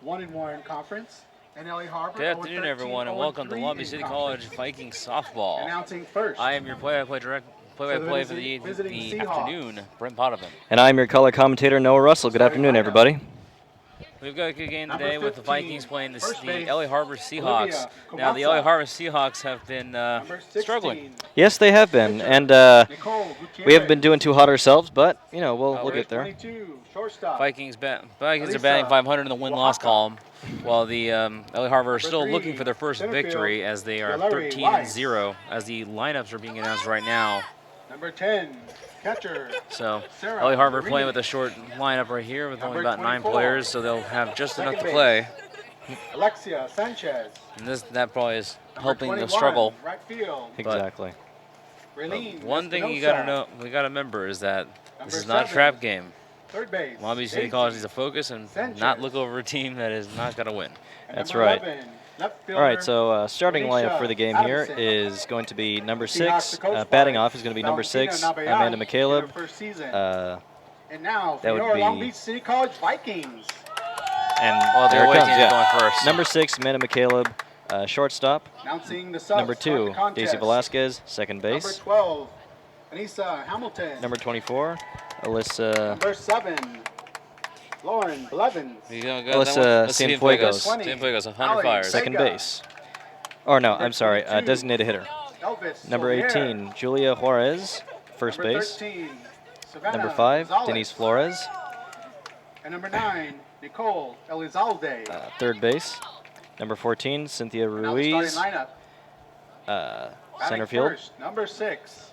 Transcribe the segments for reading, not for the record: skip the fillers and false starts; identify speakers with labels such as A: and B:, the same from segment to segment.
A: 1-1 conference. And LA Harbor.
B: Good afternoon, everyone, and welcome to Long Beach City College Viking softball.
A: Announcing first.
B: I am your play-by-play for the afternoon, Brent Potovan.
C: And I'm your color commentator, Noah Russell. Good afternoon, everybody.
B: We've got a good game today with the Vikings playing the LA Harbor Seahawks. Now, the LA Harbor Seahawks have been struggling.
C: Yes, they have been, and we haven't been doing too hot ourselves, but you know we'll get there.
B: Vikings are batting 500 in the win-loss column, while the LA Harbor are still looking for their first victory as they are 13-0 as the lineups are being announced right now.
A: Number 10, catcher.
B: So LA Harbor playing with a short lineup right here with only about 9 players, so they'll have just enough to play.
A: Alexia Sanchez.
B: And that probably is helping the struggle.
A: Right field.
C: Exactly.
B: One thing we gotta remember is that this is not a trap game.
A: Third base.
B: Long Beach City College needs to focus and not look over a team that is not gonna win.
C: That's right. All right, so starting lineup for the game here is going to be number 6. Batting off is going to be number 6, Amanda McCaleb.
A: And now
C: that would be
A: Long Beach City College Vikings.
C: And there it comes, yeah. Going number 6, Amanda McCaleb, shortstop. Number 2, Daisy Velasquez, second base.
A: Number 12, Anissa Hamilton.
C: Number 24, Alyssa.
A: Number 7, Lauren Blevins.
C: Alyssa Cienfuegos.
B: Cienfuegos, 100 fires.
C: Second base. Or no, I'm sorry, designated hitter. Number 18, Julia Juarez, first base.
A: 13,
C: Number 5, Denise Flores.
A: And number 9, Nicole Elizalde.
C: Third base. Number 14, Cynthia Ruiz. Center field.
A: First, number 6,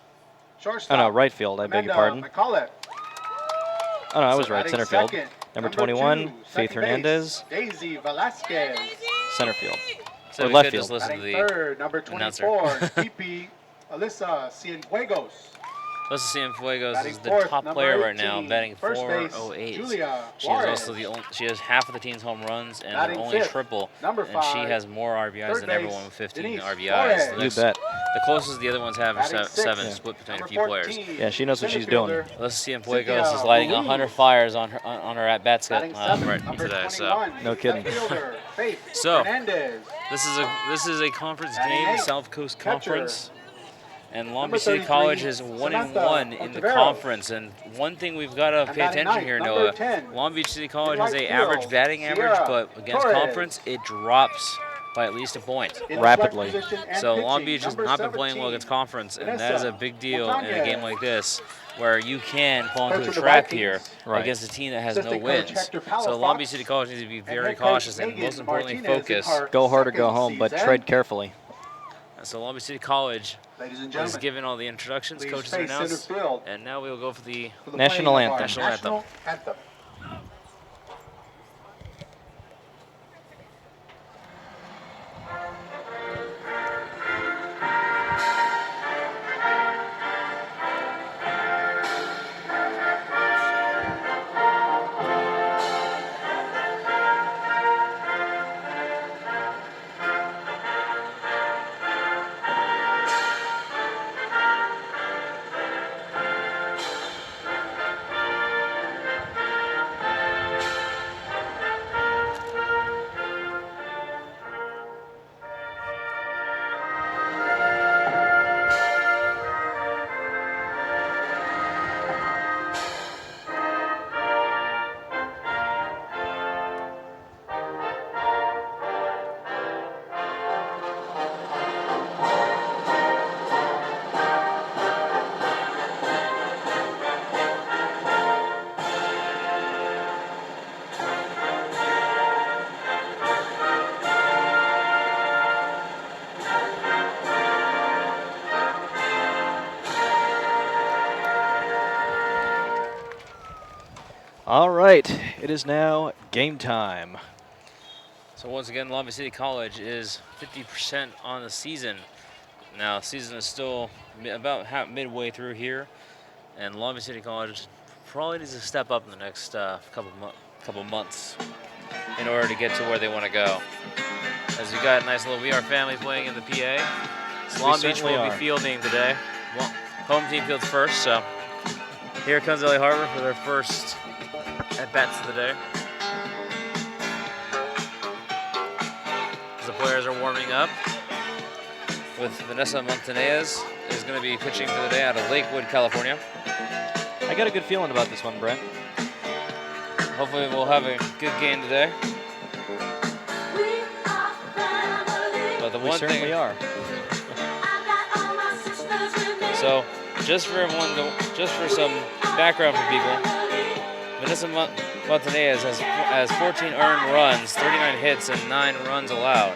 A: shortstop.
C: Oh no, right field. I beg your pardon.
A: McCullough.
C: Oh no, I was right. Center field.
A: Second,
C: Number 21,
A: 2,
C: Faith Hernandez.
A: Daisy Velasquez.
C: Center field.
B: So
C: or
B: we
C: left
B: could
C: field.
B: just listen to the
A: third, number 24,
B: announcer.
A: PP Alyssa Cienfuegos.
B: Alyssa Cienfuegos
A: Batting
B: is the
A: fourth,
B: top
A: number
B: player right now,
A: 18,
B: batting
A: first base,
B: 408.
A: Julia
B: She is
A: Juarez.
B: also she has half of the team's home runs and
A: Batting
B: their only
A: fifth,
B: triple,
A: number
B: and she
A: 5,
B: has more RBIs
A: third
B: than everyone
A: base,
B: with 15
A: Denise
B: RBIs.
A: Flores.
C: You bet.
B: The closest the other ones have
A: Batting
B: is
A: sixth,
B: 7, split between a
A: number
B: few players.
A: 14,
C: Yeah, she knows what
A: center
C: she's doing.
A: fielder,
B: Alyssa Cienfuegos
A: Cynthia
B: is lighting
A: Ruiz.
B: 100 fires on her at bats
A: Batting seventh, number
B: today. So
A: 21,
C: No kidding.
A: left fielder, Faith
B: So,
A: Hernandez.
B: this is a conference
A: Batting
B: game,
A: eighth,
B: South Coast
A: catcher.
B: Conference. And Long
A: Number
B: Beach City
A: 33,
B: College is 1-1
A: Samantha
B: in the
A: Ontiveros.
B: conference. And one thing we've got to
A: And
B: pay
A: batting
B: attention
A: ninth,
B: here,
A: number
B: Noah.
A: 10,
B: Long Beach City College has
A: right
B: a
A: field,
B: average batting average,
A: Sierra
B: but against
A: Torres.
B: conference, it drops by at least a point.
A: In
C: rapidly.
A: flex position and
B: So Long
A: pitching,
B: Beach has
A: number
B: not been playing well
A: 17,
B: against conference, and that is a big deal in a
A: Montañez.
B: game like this, where you can fall into
A: Coach
B: a
A: of the
B: trap
A: Vikings.
B: here
C: Right.
B: against a team that has no
A: Assistant coach
B: wins.
A: Hector
B: So Long
A: Palafox
B: Beach City College needs to be
A: and
B: very
A: head coach
B: cautious and
A: Megan
B: most importantly
A: Martinez in
B: focused.
A: her
C: Go hard or go
A: second
C: home, but
A: season.
C: tread carefully.
B: So Long Beach City College
A: Ladies and
B: is
A: gentlemen,
B: given all the introductions,
A: please
B: coaches are
A: face center
B: announced,
A: field
B: and now we will go for the
A: for the
C: National
A: playing of our
C: anthem.
B: National
A: anthem.
C: All right, it is now game time.
B: So once again, Long Beach City College is 50% on the season. Now, season is still about midway through here, and Long Beach City College probably needs to step up in the next couple months in order to get to where they want to go. As we got a nice little We Are family playing in the PA. So Long Beach will be fielding today. Well, home team fields first, so here comes LA Harbor for their first at-bats of the day. players are warming up. With Vanessa Montanez is going to be pitching for the day out of Lakewood, California.
C: I got a good feeling about this one, Brent.
B: Hopefully we'll have a good game today. But the
C: We
B: one
C: certainly
B: thing
C: are.
B: So, just for some background for people, Vanessa Montanez has 14 earned runs, 39 hits, and 9 runs allowed.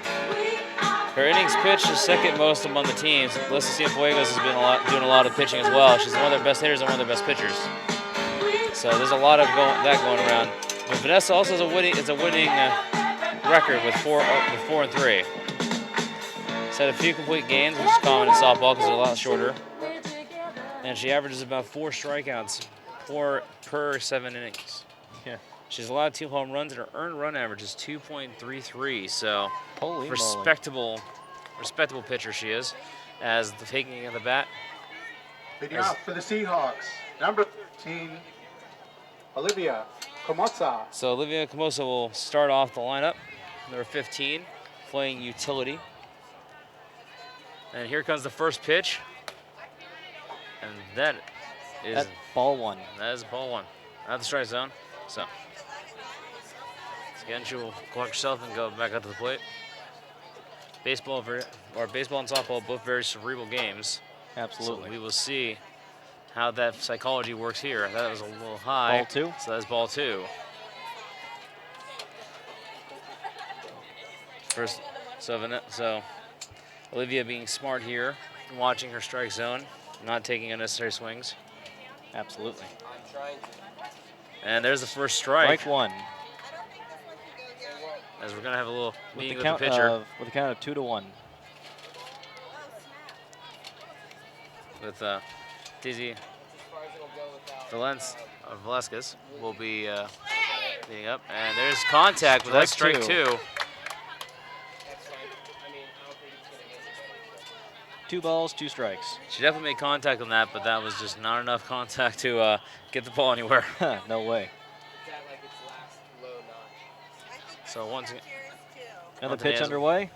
B: Her innings pitched is second most among the teams. Alyssa Cienfuegos has been doing a lot of pitching as well. She's one of their best hitters and one of their best pitchers. So there's a lot of that going around. But Vanessa also is a winning record with 4 and 3. She's had a few complete games, which is common in softball because they're a lot shorter. And she averages about 4 strikeouts per 7 innings.
C: Yeah.
B: She's allowed 2 home runs, and her earned run average is 2.33. So,
C: holy
B: respectable pitcher she is. As the taking of the bat.
A: Leading off for the Seahawks, number 13, Olivia Comosa.
B: So Olivia Comosa will start off the lineup. Number 15, playing utility. And here comes the first pitch. And that is
C: ball 1.
B: That is ball 1. Out of the strike zone. So again, she will collect herself and go back out to the plate. Baseball and softball, both very cerebral games.
C: Absolutely.
B: So we will see how that psychology works here. That was a little high.
C: Ball 2.
B: So that's ball 2. First, so Olivia being smart here, watching her strike zone, not taking unnecessary swings.
C: Absolutely.
B: And there's the first strike.
C: Strike 1.
B: As we're gonna have a little meeting with
C: the
B: pitcher.
C: With a count of 2-1.
B: With Dizzy Velasquez will be leading up. And there's contact with that strike 2.
C: 2 balls, 2 strikes.
B: She definitely made contact on that, but that was just not enough contact to get the ball anywhere.
C: No way.
B: So once again,
C: another pitch underway.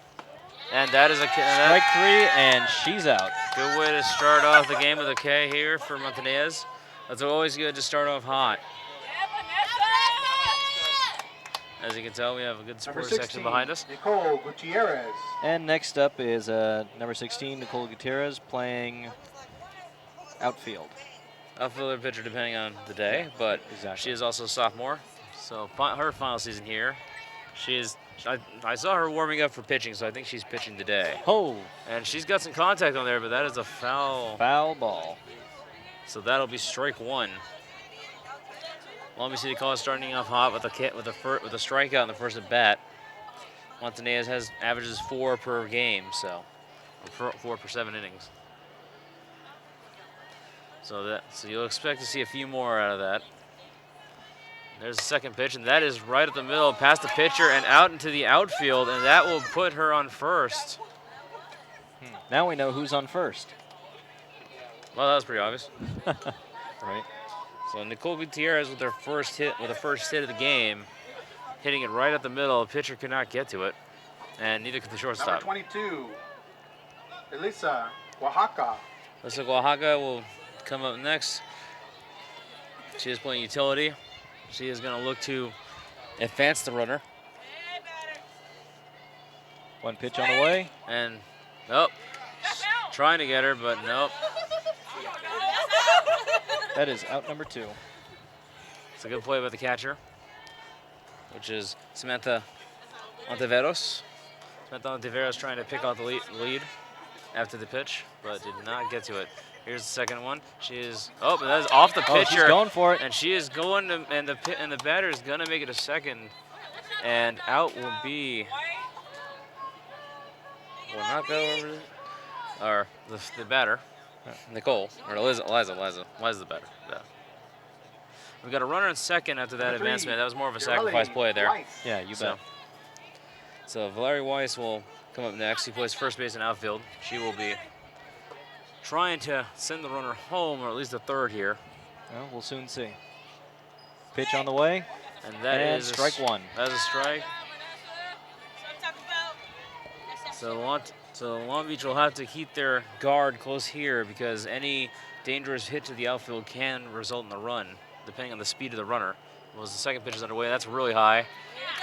B: And that is a
C: strike 3, and she's out.
B: Good way to start off the game with a K here for Montanez. That's always good to start off hot. As you can tell, we have a good support section behind us.
A: Nicole Gutierrez.
C: And next up is number 16, Nicole Gutierrez, playing outfield.
B: Outfielder pitcher depending on the day, but she is also a sophomore. So her final season here. I saw her warming up for pitching, so I think she's pitching today.
C: Oh.
B: And she's got some contact on there, but that is a foul.
C: Foul ball.
B: So that'll be strike 1. Long Beach City College starting off hot with a strikeout in the first at bat. Montanez averages 4 per game, so 4 per 7 innings. So you'll expect to see a few more out of that. There's the second pitch, and that is right up the middle, past the pitcher and out into the outfield, and that will put her on first.
C: Now we know who's on first.
B: Well, that was pretty obvious.
C: Right.
B: So Nicole Gutierrez with her first hit, of the game, hitting it right up the middle. The pitcher could not get to it, and neither could the shortstop.
A: Number 22, Elisa Oaxaca.
B: Elisa Oaxaca will come up next. She is playing utility. She is going to look to advance the runner.
C: One pitch on the way.
B: And nope, trying to get her, but nope.
C: That is out number 2.
B: It's a good play by the catcher, which is Samantha Ontiveros. Samantha Ontiveros trying to pick out the lead after the pitch, but did not get to it. Here's the second one. She is, and that is off the pitcher.
C: She's going for it.
B: And she is going to, and the batter is going to make it a second. And out will be, will not go over, or the batter, Nicole, or Liza the batter. Yeah. We've got a runner in second after that advancement. That was more of a sacrifice play there.
C: Yeah, you bet.
B: So Valerie Weiss will come up next. He plays first base and outfield. She will be trying to send the runner home, or at least a third here.
C: Well, we'll soon see. Pitch on the way.
B: And that is
C: strike 1.
B: That is a strike. So Long Beach will have to keep their guard close here because any dangerous hit to the outfield can result in a run, depending on the speed of the runner. Well, the second pitch is underway. That's really high.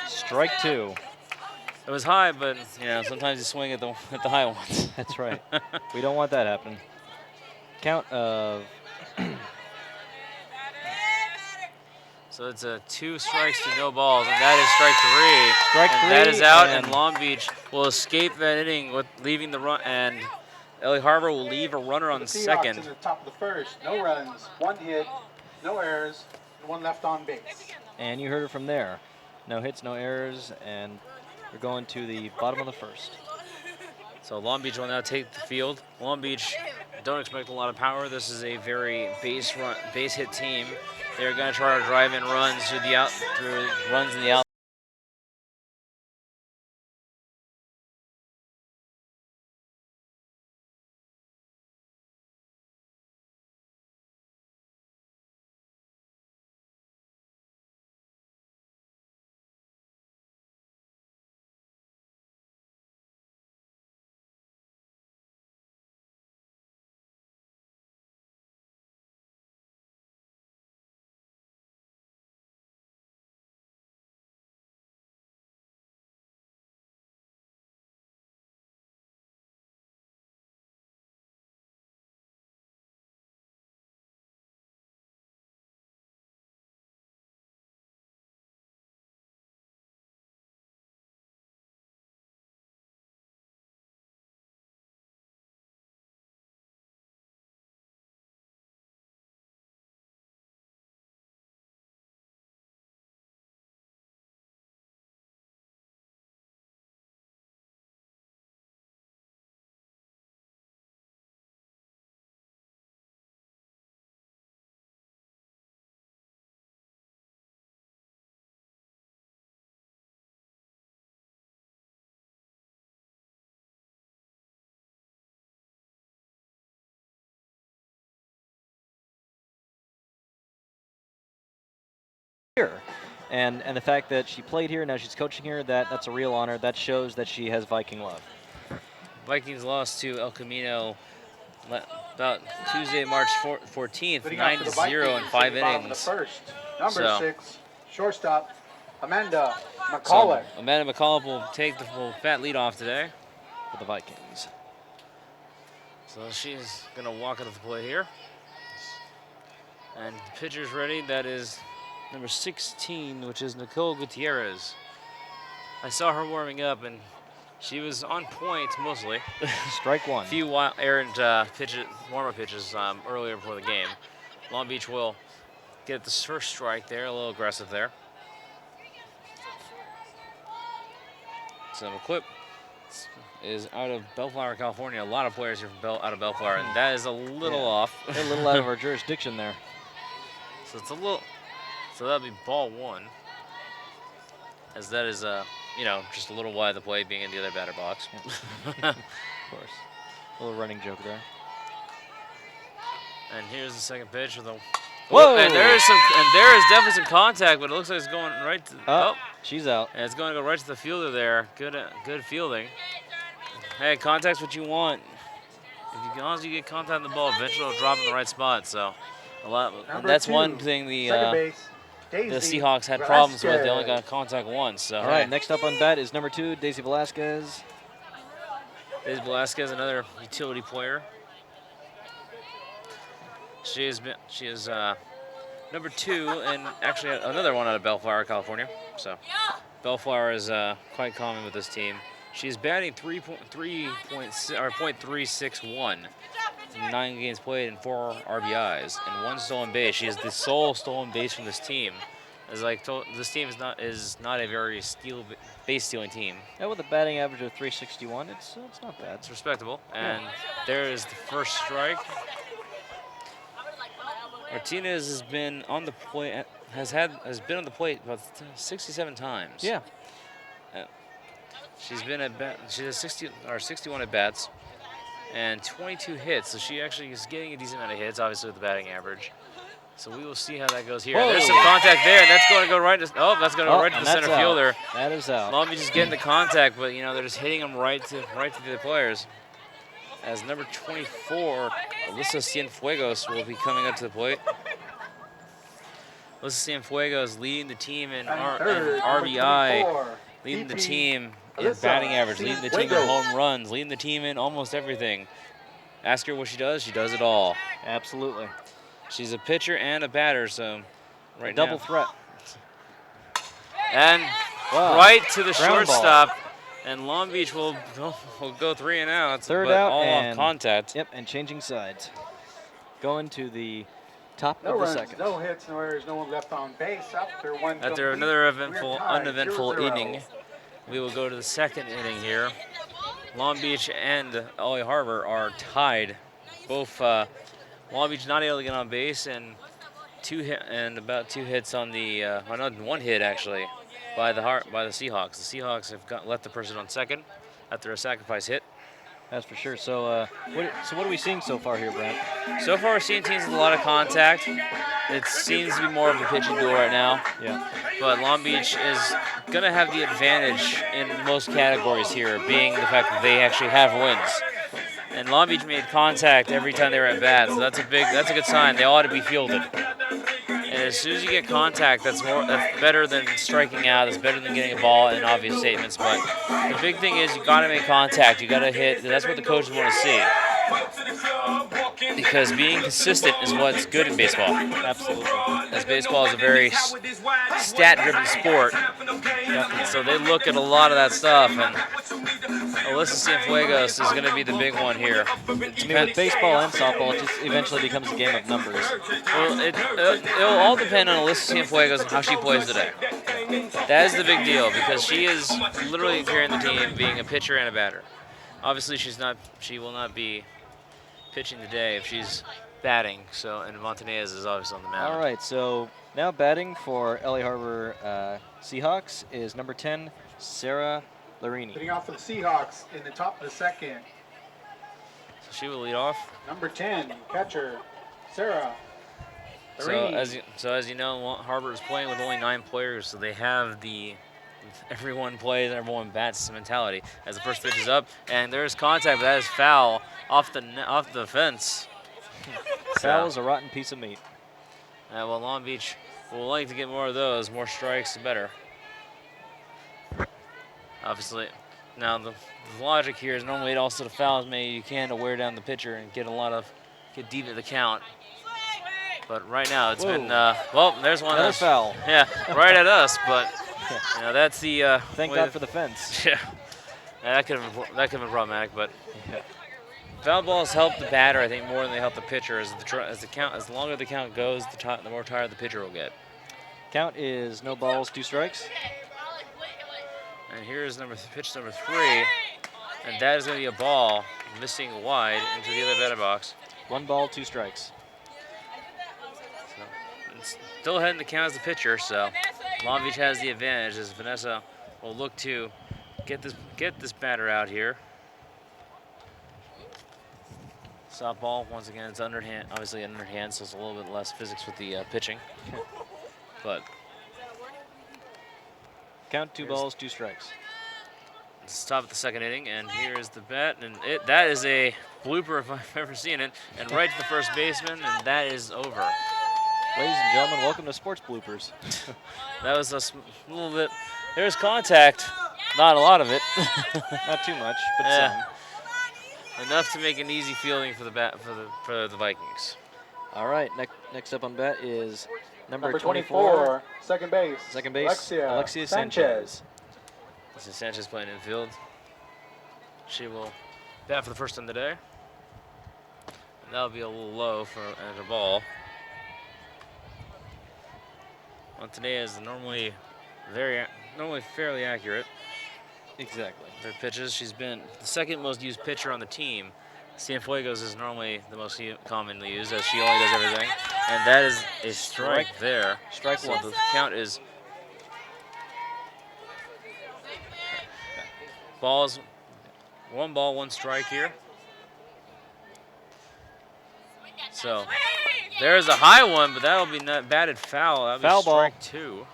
C: Strike 2.
B: It was high, but sometimes you swing at the high ones.
C: That's right. We don't want that happening. Count of.
B: So it's 2 strikes to no balls, and that is strike 3.
C: Strike 3.
B: That is out, and Long Beach will escape that inning with leaving the run, and LA Harbor will leave a runner on second.
A: In the top of the first, no runs, 1 hit, no errors, and 1 left on base.
C: And you heard it from there. No hits, no errors, and we're going to the bottom of the first.
B: So Long Beach will now take the field. Long Beach don't expect a lot of power. This is a very base hit team. They're going to try to drive in runs through runs in the out.
C: Here. And the fact that she played here, now she's coaching here, that's a real honor. That shows that she has Viking love.
B: Vikings lost to El Camino about Tuesday, March 14th, 9-0 in 5 innings.
A: Number 6, shortstop, Amanda McCulloch.
B: So Amanda McCulloch will take the bat lead off today
C: For the Vikings.
B: So she's going to walk into the plate here. And the pitcher's ready. That is number 16, which is Nicole Gutierrez. I saw her warming up, and she was on point mostly.
C: Strike 1.
B: A few errant warm-up pitches earlier before the game. Long Beach will get the first strike there, a little aggressive there. So McQuip is out of Bellflower, California. A lot of players here from out of Bellflower, and that is a little off.
C: They're a little out of our jurisdiction there.
B: So it's a little. So that'll be ball 1, as that is just a little wide of the plate, being in the other batter box.
C: Of course, a little running joke there.
B: And here's the second pitch with a.
C: Whoa!
B: And there is definitely some contact, but it looks like it's going right to.
C: She's out.
B: And it's going to go right to the fielder there. Good fielding. Hey, contact's what you want. As long as you get contact on the ball, eventually it'll drop in the right spot. So, that's 2, one thing the Seahawks had problems with. They only got contact once. So.
C: All right, next up on bat is number 2, Daisy Velasquez.
B: Daisy Velasquez, another utility player. She is number 2, and actually another one out of Bellflower, California. So Bellflower is quite common with this team. She's batting .361, 9 games played and 4 RBIs and 1 stolen base. She is the sole stolen base from this team. As I told, this team is not a very base stealing team.
C: Yeah, with a batting average of .361, it's not bad.
B: It's respectable. And there is the first strike. Martinez has been on the plate. Has been on the plate about 67 times.
C: Yeah.
B: She's been she has 61 at bats and 22 hits. So she actually is getting a decent amount of hits, obviously with the batting average. So we will see how that goes here. There's some contact there, and that's going to go right to, that's going to go right to the center fielder.
C: That is out.
B: Long Beach is getting the contact, but you know they're just hitting them right to the players. As number 24, Alyssa Cienfuegos will be coming up to the plate. Alyssa Cienfuegos leading the team in RBI, leading the team in batting average, leading the team in home runs, leading the team in almost everything. Ask her what she does it all.
C: Absolutely.
B: She's a pitcher and a batter, so
C: double threat.
B: And right to the shortstop, and Long Beach will go 3 and out.
C: Third out,
B: all
C: and
B: off contact.
C: Yep, and changing sides. Going to the top of the
A: runs,
C: second.
A: No hits, no errors, no one left on base.
B: After another uneventful inning, we will go to the second inning here. Long Beach and LA Harbor are tied. Both Long Beach not able to get on base, and about 2 hits on the not 1 hit actually by the Seahawks. The Seahawks have left the person on second after a sacrifice hit.
C: That's for sure. So, what are we seeing so far here, Brent?
B: So far, we're seeing teams with a lot of contact. It seems to be more of a pitching duel right now.
C: Yeah.
B: But Long Beach is going to have the advantage in most categories here, being the fact that they actually have wins. And Long Beach made contact every time they were at bat, so that's a good sign. They ought to be fielded. And as soon as you get contact, that's better than striking out. That's better than getting a ball in obvious statements. But the big thing is you got to make contact. You got to hit. That's what the coaches want to see. Because being consistent is what's good in baseball.
C: Absolutely.
B: As baseball is a very stat-driven sport, so they look at a lot of that stuff. And Alyssa Cienfuegos is going to be the big one here.
C: To me, with baseball and softball, it just eventually becomes a game of numbers.
B: Well, it'll all depend on Alyssa Cienfuegos and how she plays today. That is the big deal because she is literally carrying the team, being a pitcher and a batter. Obviously, she will not be pitching today if she's batting. So, and Montanez is obviously on the mound.
C: All right, so now batting for LA Harbor Seahawks is number 10, Sarah Larini.
A: Hitting off for the Seahawks in the top of the second.
B: So she will lead off.
A: Number 10, catcher, Sarah
B: So
A: Larini.
B: as you know, Harbor is playing with only 9 players, so they have the everyone plays, everyone bats mentality. As the first pitch is up, and there's contact, but that is foul off the fence.
C: Foul is a rotten piece of meat.
B: Well, Long Beach will like to get more of those. More strikes, the better. Obviously, now the logic here is normally also the foul as many you can to wear down the pitcher and get deep into the count. But right now it's been there's one.
C: Another foul.
B: Yeah, right at us. But you know that's the.
C: Thank God for the fence.
B: Yeah, that could have been problematic, but. Yeah. Foul balls help the batter, I think, more than they help the pitcher. As longer the count goes, the more tired the pitcher will get.
C: Count is no balls, 2 strikes.
B: And here's pitch number 3, and that is going to be a ball missing wide into the other batter box.
C: 1 ball, 2 strikes.
B: So it's still ahead in the count as the pitcher, so Long Beach has the advantage as Vanessa will look to get this batter out here. Softball, once again, it's underhand, obviously underhand, so it's a little bit less physics with the pitching. But
C: count 2 balls, 2 strikes.
B: It's top of the second inning, and here is the bat, and that is a blooper if I've ever seen it, and right to the first baseman, and that is over.
C: Ladies and gentlemen, welcome to Sports Bloopers.
B: That was a little bit. There's contact, not a lot of it.
C: Not too much, but some.
B: Enough to make an easy fielding for the Vikings.
C: All right, next up on bat is number
A: 24, second base.
C: Second base, Alexia Sanchez.
B: This is Sanchez playing infield. She will bat for the first time today. And that'll be a little low for a ball. Montanez is normally fairly accurate.
C: Exactly.
B: Their pitches. She's been the second most used pitcher on the team. Cienfuegos is normally the most commonly used, as she only does everything. And that is a strike there.
C: Strike
B: so
C: 1.
B: The count is balls. 1 ball, 1 strike here. So There's a high one, but that'll be not batted foul. That'll
C: Foul
B: be
C: ball.
B: strike 2.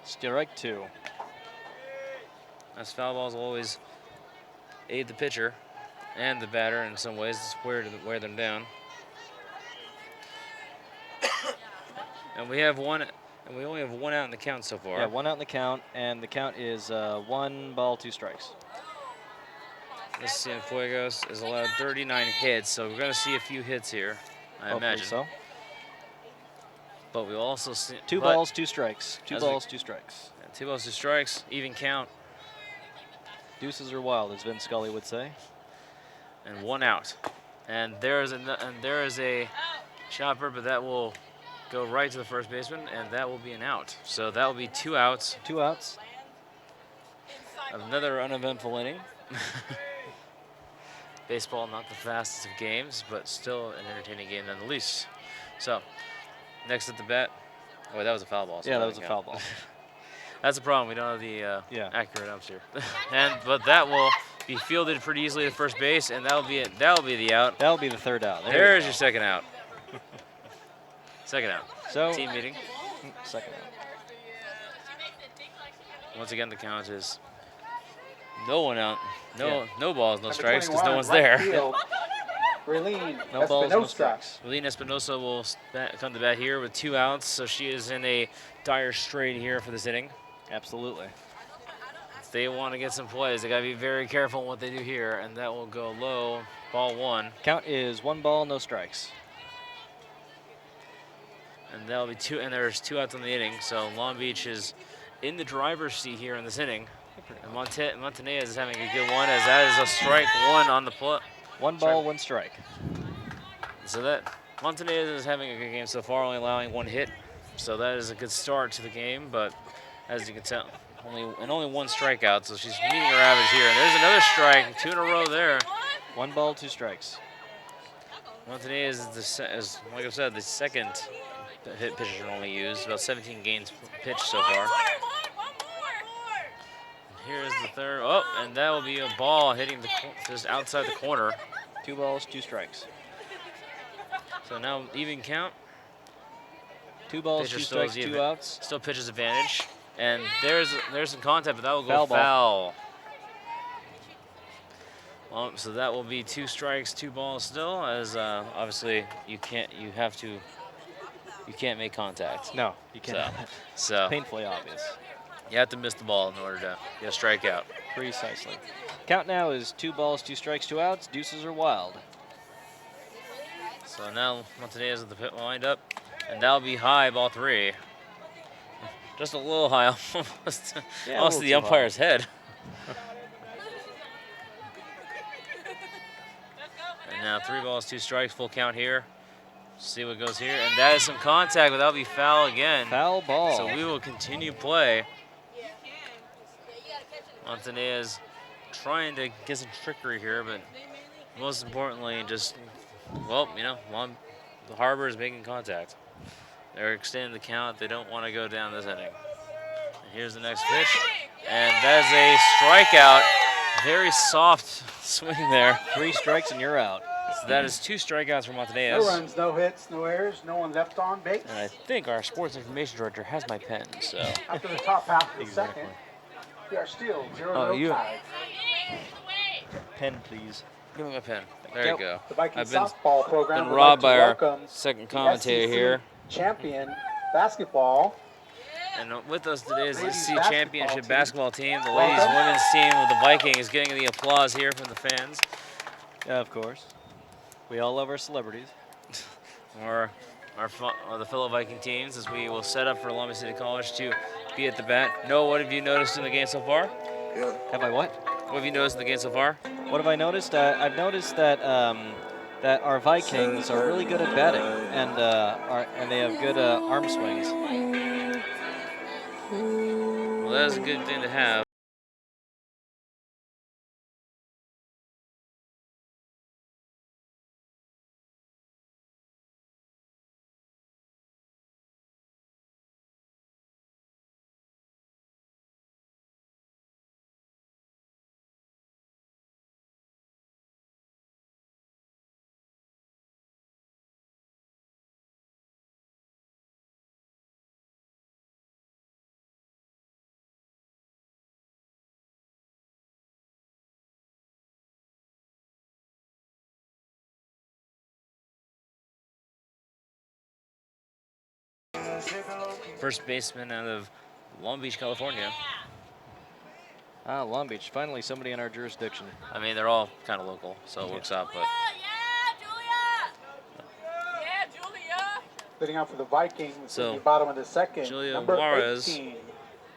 C: Strike 2.
B: As foul balls will always aid the pitcher and the batter in some ways to wear them down. And we only have 1 out in the count so far.
C: Yeah, 1 out in the count, and the count is 1 ball, 2 strikes.
B: This Cienfuegos is allowed 39 hits, so we're going to see a few hits here, I
C: Hopefully
B: imagine.
C: so.
B: But we also see
C: 2 balls, 2 strikes. 2
B: As
C: balls, 2 strikes.
B: 2 balls, 2 strikes, even count,
C: Deuces are wild, as Vin Scully would say.
B: and 1 out. And there is a chopper, but that will go right to the first baseman, and that will be an out. So that will be 2 outs.
C: 2 outs.
B: Another uneventful inning. Baseball, not the fastest of games, but still an entertaining game nonetheless. So, next at the bat. Oh, that was a foul ball. So
C: Yeah, that was a foul ball.
B: That's the problem. We don't have the accurate ups here. But that will be fielded pretty easily to first base, and that'll be it. That'll be the out.
C: That'll be the 3rd out.
B: There's your second out. Second out.
C: So
B: Team meeting.
C: Second out.
B: Once again, the count is no 1 out. No balls, no
A: Number
B: strikes, because
A: 21,
B: no one's
A: right
B: there.
A: field, Raylene
C: No balls, no
A: Espinosa.
C: strikes.
B: Relene Espinosa will come to bat here with 2 outs, so she is in a dire strait here for this inning.
C: Absolutely.
B: If they want to get some plays, they got to be very careful in what they do here, and that will go low, ball 1.
C: Count is 1 ball, no strikes.
B: And that'll be 2, and there's 2 outs on the inning, so Long Beach is in the driver's seat here in this inning. And Montanez is having a good one, as that is a strike 1 on the plot.
C: 1 ball, 1 strike.
B: So that Montanez is having a good game so far, only allowing 1 hit. So that is a good start to the game, but as you can tell, only 1 strikeout, so she's meeting her average here. And there's another strike, 2 in a row there.
C: 1 ball, 2 strikes.
B: Montanez is like I said, the second hit pitcher only used, about 17 games pitched so far. Here's the 3rd. Oh, and that will be a ball hitting just outside the corner.
C: 2 balls, 2 strikes.
B: So now even count.
C: 2 balls,
B: Pitcher
C: 2
B: still
C: strikes,
B: has
C: 2 outs.
B: Still pitcher's advantage. And there's some contact, but that will go
C: Foul ball.
B: foul. So that will be 2 strikes, 2 balls still, as obviously you can't make contact.
C: No, you can't.
B: So
C: Painfully obvious.
B: you have to miss the ball in order to get a strikeout.
C: Precisely. Count now is 2 balls, 2 strikes, 2 outs. Deuces are wild.
B: So now Montanez at the pit wind up, and that'll be high, ball 3. Just a little high, almost,
C: Yeah,
B: almost to the umpire's head. And now 3 balls, 2 strikes, full count here. See what goes here, and that is some contact, but that'll be foul again.
C: Foul ball.
B: So we will continue play. Montanez trying to get some trickery here, but most importantly, just, well, the Harbor is making contact. They're extending the count. They don't want to go down this inning. And here's the next pitch, and that is a strikeout. Very soft swing there.
C: 3 strikes and you're out.
B: So that is 2 strikeouts for Montanez.
A: No runs, no hits, no errors, no one left on base.
B: And I think our sports information director has my pen, so.
A: After the top half of the
C: Exactly.
A: second, we are still 0-0
B: Oh, you-
A: tied.
C: Pen, please.
B: Give me my pen. There you go.
A: The Viking
B: I've been
A: softball program
B: been
A: would
B: robbed
A: like
B: by
A: to
B: our
A: welcome
B: second
A: the
B: commentator
A: SEC
B: here.
A: champion basketball.
B: And with us today is the
A: Ladies
B: SEC
A: basketball
B: Championship
A: team.
B: basketball team. The
A: Welcome.
B: ladies women's team of the Viking is getting the applause here from the fans.
C: Yeah, of course. We all love our celebrities.
B: Or the fellow Viking teams, as we will set up for Long Beach City College to be at the bat. Noah, what have you noticed in the game so far?
C: Have I what?
B: What have you noticed in the game so far?
C: What have I noticed? I've noticed that that our Vikings are really good at batting, and they have good arm swings.
B: Well, that is a good thing to have. first baseman out of Long Beach, California.
C: Long Beach, finally somebody in our jurisdiction.
B: I mean, they're all kind of local, so it works out. But
A: Sitting out for the Vikings,
B: So,
A: the bottom of the second.
B: Julia
A: number
B: Juarez.
A: 18,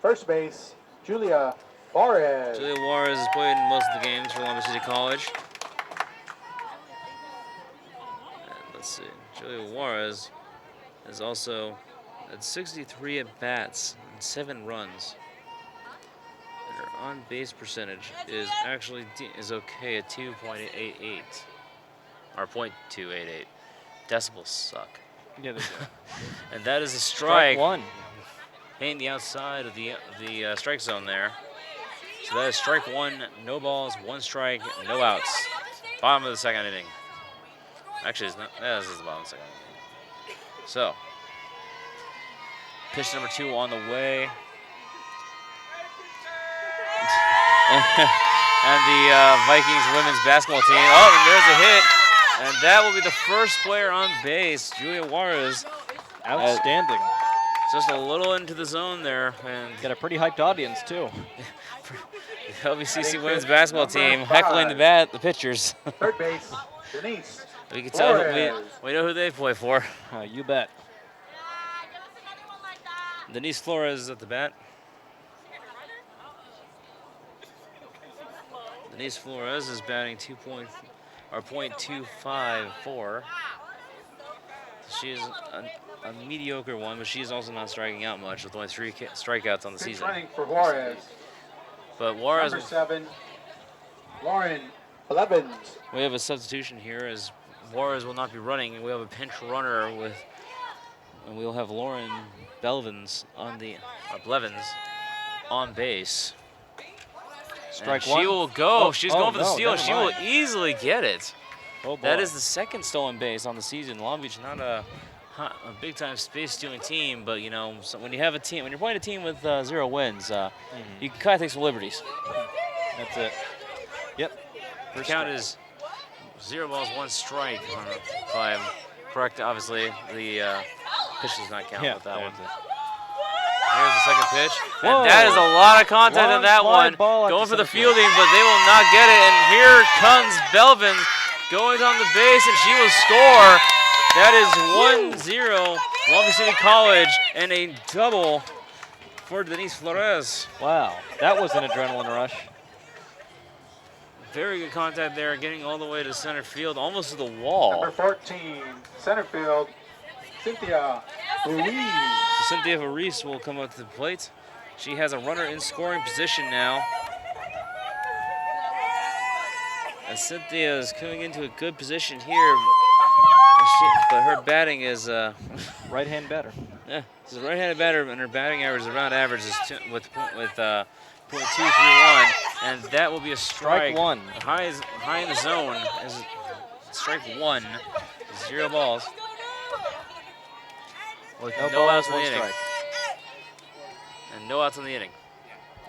A: first base, Julia Juarez.
B: Julia Juarez has played in most of the games for Long Beach City College. And let's see, Julia Juarez is also at 63 at bats and 7 runs. And her on base percentage is actually okay at 2.88 or 0.288. Decibels suck.
C: Yeah, they do.
B: And that is a strike.
C: One.
B: Hitting the outside of the strike zone there. So that is strike 1, no balls, 1 strike, no outs. Bottom of the second inning. Actually, it's not. Yeah, this is the bottom of the second inning. So, pitch number 2 on the way. And the Vikings women's basketball team. Oh, and there's a hit. And that will be the first player on base, Julia Juarez.
C: Outstanding.
B: Just a little into the zone there. And
C: Got a pretty hyped audience, too.
B: the LBCC women's basketball team heckling the pitchers.
A: Third base, Denise.
B: We can tell we know who they play for.
C: You bet.
B: Denise Flores is at the bat. Denise Flores is batting 0.254. She is a mediocre one, but she is also not striking out much with only 3 strikeouts on the season.
A: Running for Juarez.
B: But Juarez,
A: Number 7, Lauren Blevins.
B: we have a substitution here as Juarez will not be running, and we have a pinch runner and we'll have Lauren Blevins on base.
C: Strike
B: And
C: 1.
B: she will go.
C: Oh,
B: She's going for the
C: no,
B: steal, and
C: never
B: she will
C: mind.
B: easily get it.
C: Oh, boy.
B: That is the second stolen base on the season. Long Beach not a big-time space-stealing team, but you know, so when you have a team, when you're playing a team with 0 wins, you can kind of take some liberties.
C: That's it. Yep.
B: The count is 0 balls, 1 strike. If I'm correct, obviously the pitch does not count with that one. Here's the second pitch.
C: Whoa.
B: And that is a lot of contact
C: Long
B: on that
C: fly
B: one.
C: ball
B: Going
C: after
B: for the
C: center field.
B: fielding, but they will not get it. And here comes Belvin going on the base, and she will score. That is 1-0 Long Beach City College, and a double for Denise Flores.
C: Wow. That was an adrenaline rush.
B: Very good contact there, getting all the way to center field, almost to the wall.
A: Number 14, center field, Cynthia Ruiz.
B: So Cynthia Reese will come up to the plate. She has a runner in scoring position now. And Cynthia is coming into a good position here. But her batting is
C: Right-hand batter.
B: yeah, she's a right-handed batter, and her batting average is around average is with .231, and that will be a strike.
C: Strike 1.
B: High in the zone is strike 1. 0 balls. With no
C: balls,
B: outs in the
C: 1
B: inning.
C: strike.
B: And no outs in the inning.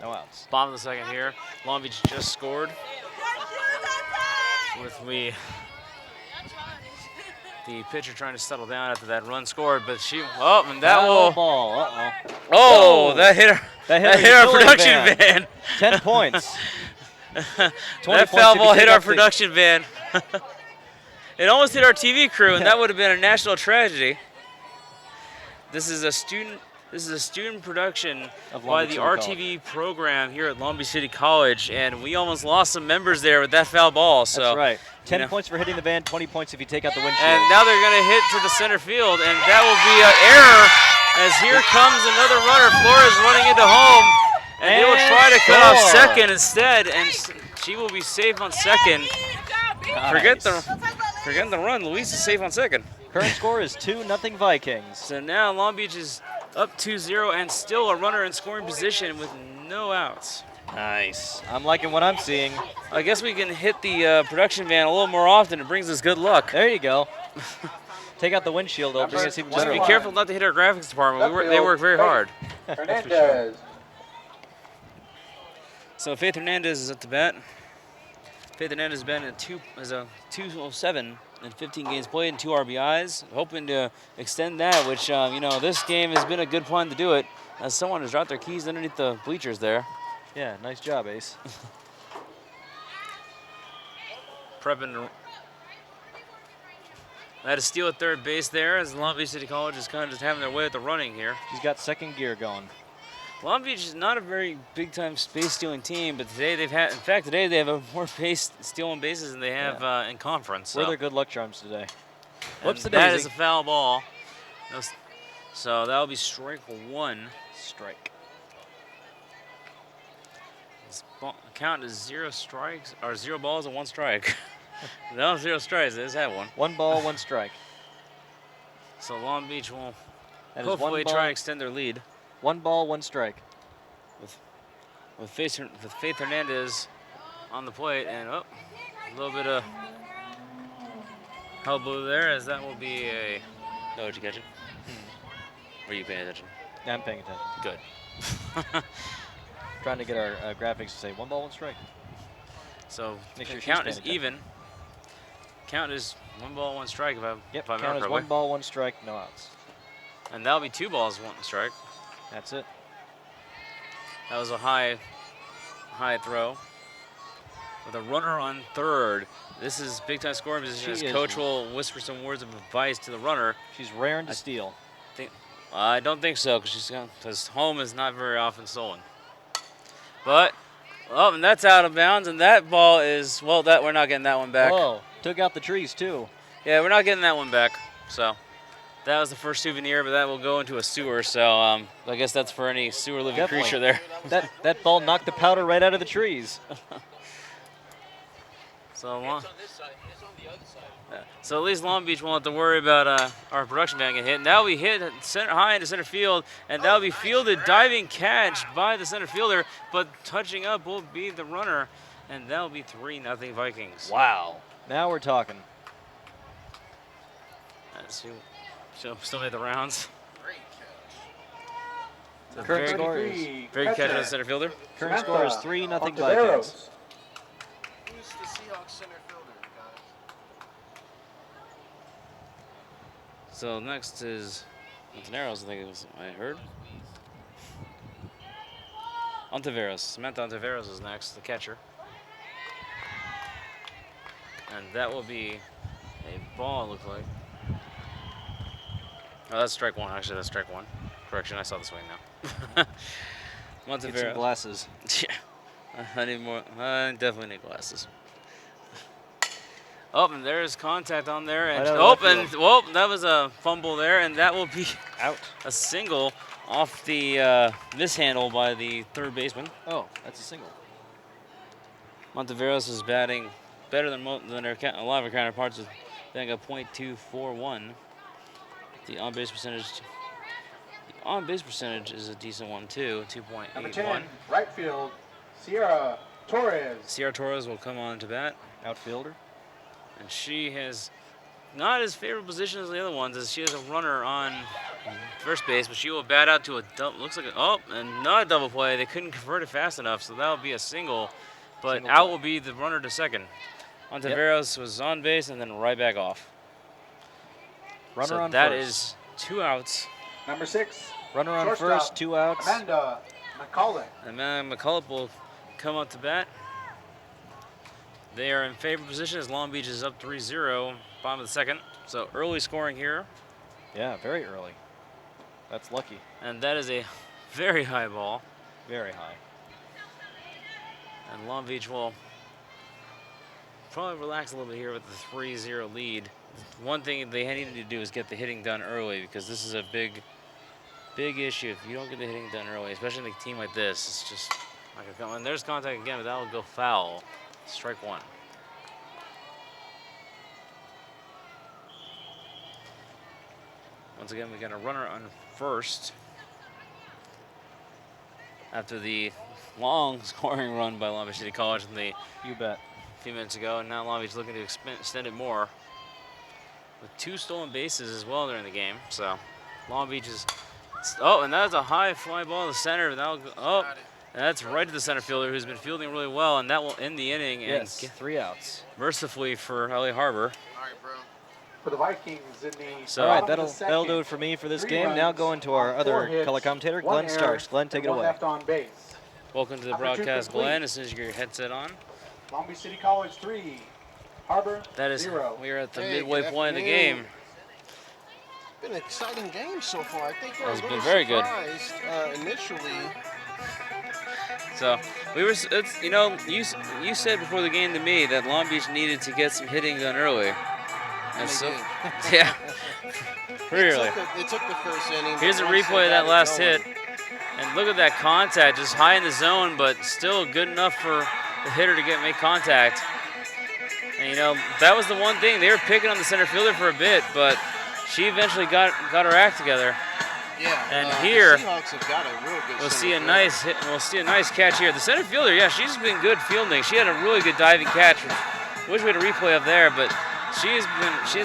C: No outs.
B: Bottom of the second here. Long Beach just scored. With the pitcher trying to settle down after that run scored, but and that
C: Foul
B: will.
C: ball. Uh-oh.
B: Oh, that hit her.
C: That
B: That hit our production van.
C: 10 points. 20
B: That
C: points
B: foul
C: if you
B: ball
C: take
B: hit our
C: out the-
B: production van. It almost hit our TV crew, and that would have been a national tragedy. This is a student production
C: Of
B: by
C: Long Beach
B: the
C: City
B: RTV program here at Long Beach City College, and we almost lost some members there with that foul ball. So
C: That's right. 10
B: you know.
C: points for hitting the van, 20 points if you take out the windshield.
B: And now they're going to hit to the center field, and that will be an error as here comes another runner. Flores running into home, and they will try to cut off
C: score.
B: second instead, and she will be safe on second. Forget the run. Luis is safe on second.
C: Current score is 2-0 Vikings.
B: So now Long Beach is up 2-0 and still a runner in scoring position with no outs.
C: Nice. I'm liking what I'm seeing.
B: I guess we can hit the production van a little more often. It brings us good luck.
C: There you go. Take out the windshield, it'll bring us even
B: Just
C: better
B: be
C: luck.
B: careful not to hit our graphics department. They work very hard.
A: Hernandez.
B: So Faith Hernandez is at the bat. Faith Hernandez has been at 207 in 15 games played and 2 RBIs. Hoping to extend that, which, you know, this game has been a good plan to do it. As someone has dropped their keys underneath the bleachers there.
C: Yeah, nice job, Ace.
B: Prepping. I had a steal at third base there as Long Beach City College is kind of just having their way with the running here.
C: She's got second gear going.
B: Long Beach is not a very big-time base-stealing team, but today they've had, in fact, today they have a more base stealing bases than they have in conference.
C: We're their good luck charms today.
B: Whoops, that is a foul ball. So that'll be strike 1.
C: Strike.
B: This count is 0 strikes, or 0 balls and 1 strike. No, 0 strikes. They just had 1.
C: 1 ball, 1 strike.
B: So Long Beach will
C: That
B: hopefully try to extend their lead.
C: 1 ball, 1 strike.
B: With Faith Hernandez on the plate, and a little bit of hullabaloo there, as that will be a. No, did you catch it? Were you paying attention?
C: Yeah, I'm paying attention.
B: Good.
C: Trying to get our graphics to say 1 ball, 1 strike.
B: So
C: Make sure
B: the
C: she's
B: count
C: paying
B: is
C: attention.
B: even. Count is 1 ball, 1 strike. If I
C: Count
B: remember
C: is
B: correctly.
C: 1 ball, 1 strike, no outs.
B: And that'll be 2 balls, 1 strike.
C: That's it.
B: That was a high throw. With a runner on third. This is big time scoring position as coach will whisper some words of advice to the runner.
C: She's raring to steal.
B: I don't think so, because home is not very often stolen. But, and that's out of bounds, and that ball is, well, that we're not getting that one back.
C: Whoa, took out the trees too.
B: Yeah, we're not getting that one back. So that was the first souvenir, but that will go into a sewer. So I guess that's for any sewer living creature there.
C: That ball knocked the powder right out of the trees.
B: So at least Long Beach won't have to worry about our production van getting hit. And that'll be hit high into center field, and that'll be fielded, diving catch by the center fielder, but touching up will be the runner, and that'll be 3-0 Vikings.
C: Wow. Now we're talking.
B: Still made the rounds. So
C: Current score is
B: very good catch on the center fielder.
C: Current score is 3-0 Vikings.
D: Who's the Seahawks center fielder, guys?
B: So next is Montaneros, I think it was, I heard. Ontiveros. Samantha Ontiveros is next, the catcher. And that will be a ball, it looks like. Oh, that's strike 1. Actually, that's strike 1. Correction, I saw the swing now. Monteveros.
C: Get some glasses.
B: Yeah. I need more. I definitely need glasses. Oh, and there's contact on there. And that was a fumble there, and that will be
C: out.
B: A single off the mishandle by the third baseman.
C: Oh, that's a single.
B: Monteveros is batting better than a lot of her counterparts, with batting a .241. The on-base percentage is a decent one too, 2.81.
A: Number 10, right field, Sierra Torres.
B: Sierra Torres will come on to bat.
C: Outfielder.
B: And she has not as favorable position as the other ones, as she has a runner on first base, but she will bat out to a looks like and not a double play. They couldn't convert it fast enough, so that will be a single. But out will be the runner to second. Ontiveros was on base and then right back off.
C: Runner on
B: that
C: first.
B: is 2 outs.
A: Number 6.
C: Runner on first, 2 outs.
A: Amanda McCullough.
B: And McCullough will come up to bat. They are in favorable position as Long Beach is up 3-0, bottom of the second. So early scoring here.
C: Yeah, very early. That's lucky.
B: And that is a very high ball.
C: Very high.
B: And Long Beach will probably relax a little bit here with the 3-0 lead. One thing they needed to do is get the hitting done early, because this is a big issue. If you don't get the hitting done early, especially in a team like this, it's just not gonna come. And there's contact again, but that will go foul. Strike 1. Once again, we got a runner on first after the long scoring run by Long Beach City College a few minutes ago, and now Long Beach looking to extend it more with 2 stolen bases as well during the game. So Long Beach is, and that was a high fly ball in the center. That'll go, And that's right to the center fielder, who's been fielding really well, and that will end the inning.
C: Yes,
B: And
C: 3 outs.
B: mercifully for LA Harbor.
D: All right, bro.
A: For the Vikings in the
B: So-
C: All right,
A: bottom of the
C: that'll do
A: second.
C: it for me for this
A: 3
C: game. Now
A: runs
C: going to our
A: on
C: other
A: 4 hits,
C: color commentator,
A: 1
C: Glenn
A: error,
C: Starks. Glenn, take
A: and
C: it
A: 1
C: away.
A: left on base.
B: Welcome to the
A: After 2
B: broadcast,
A: complete.
B: Glenn, as soon as you get your headset on.
A: Long Beach City College 3, Harbor
B: That is,
A: 0.
B: we are at the
D: Hey,
B: midway
D: good
B: point of the
D: afternoon.
B: game.
D: Been an exciting game so far. I think we're
B: It's
D: a
B: been
D: little
B: very good.
D: surprised initially.
B: So we were, it's, you know, you said before the game to me that Long Beach needed to get some hitting done early.
D: And
B: And
D: they
B: so,
D: did.
B: yeah, pretty early.
D: It took the first inning. but
B: Here's a
D: once they
B: replay of that
D: got it
B: last
D: going-
B: hit. And look at that contact, just high in the zone, but still good enough for the hitter to make contact. And you know, that was the one thing. They were picking on the center fielder for a bit, but she eventually got her act together.
D: Yeah.
B: And
D: the
B: here,
D: Seahawks have got a real good
B: We'll
D: center
B: see a
D: fielder.
B: nice hit. We'll see a nice catch here. The center fielder, yeah, she's been good fielding. She had a really good diving catch. Wish we had a replay up there, but she's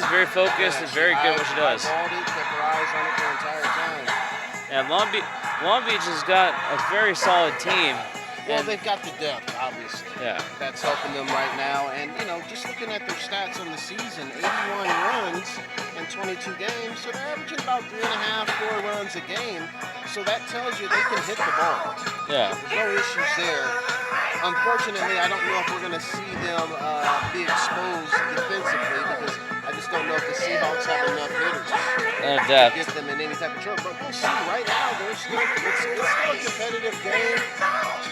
B: very focused and very good at what she does.
D: Eyeballed it, kept her eyes on it the entire time.
B: And Long Beach has got a very solid team.
D: Well,
B: And-
D: they've got the depth, obviously.
B: Yeah.
D: That's helping them right now. And, you know, just looking at their stats on the season, 81 runs in 22 games. So they're averaging about 3.5, 4 runs a game. So that tells you they can hit the ball.
B: Yeah.
D: There's no issues there. Unfortunately, I don't know if we're going to see them be exposed defensively because I just don't know if the Seahawks have enough hitters
B: And
D: to
B: depth.
D: get them in any type of trouble. But we'll see. Right now, it's still a competitive game.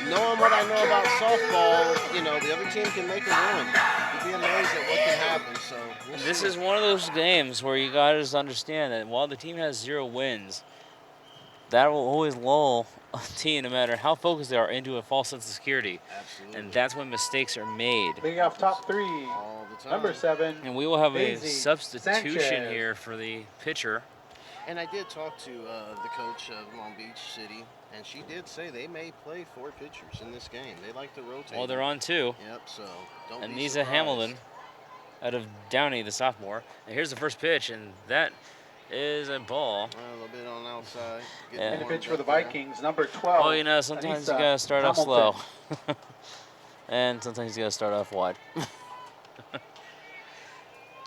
D: Knowing what I know about softball, you know, the other team can make a run. You'd be amazed at what can happen. So we'll
B: This
D: see.
B: is one of those games where you gotta just understand that while the team has 0 wins, that will always lull a team, no matter how focused they are, into a false sense of security.
D: Absolutely.
B: And that's when mistakes are made.
A: Leading off top 3,
D: all the time.
A: number 7.
B: And we will have a
A: Daisy
B: substitution
A: Sanchez.
B: here for the pitcher.
D: And I did talk to the coach of Long Beach City, and she did say they may play 4 pitchers in this game. They like to rotate.
B: Well, they're on 2.
D: Yep. So don't
B: And
D: be
B: Nisa
D: surprised.
B: Hamilton out of Downey, the sophomore. And here's the first pitch, and that is a ball.
D: A little bit on the outside.
B: Yeah.
A: And the
D: warmed
A: pitch for
D: up
A: the
D: there.
A: Vikings, number 12.
B: Well, you know, sometimes you
A: Anissa
B: gotta start off slow.
A: Hamilton.
B: And sometimes you gotta start off wide.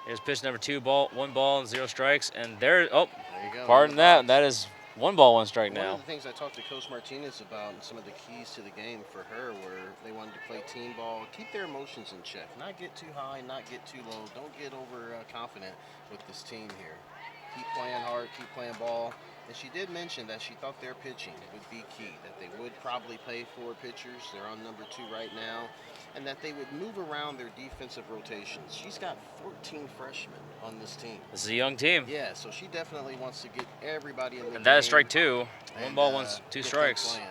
B: Here's pitch number 2, 1 ball and 0 strikes. And there, oh,
D: There you go.
B: pardon that. That is 1 ball, 1 strike
D: One
B: now.
D: of the things I talked to Coach Martinez about and some of the keys to the game for her were they wanted to play team ball, keep their emotions in check, not get too high, not get too low, don't get over confident with this team here. Keep playing hard, keep playing ball. And she did mention that she thought their pitching would be key, that they would probably play 4 pitchers. They're on number 2 right now. And that they would move around their defensive rotations. She's got 14 freshmen on this team.
B: This is a young team.
D: Yeah, so she definitely wants to get everybody in the game.
B: And that is strike 2. 1
D: and,
B: ball, 2
D: get them
B: strikes.
D: playing.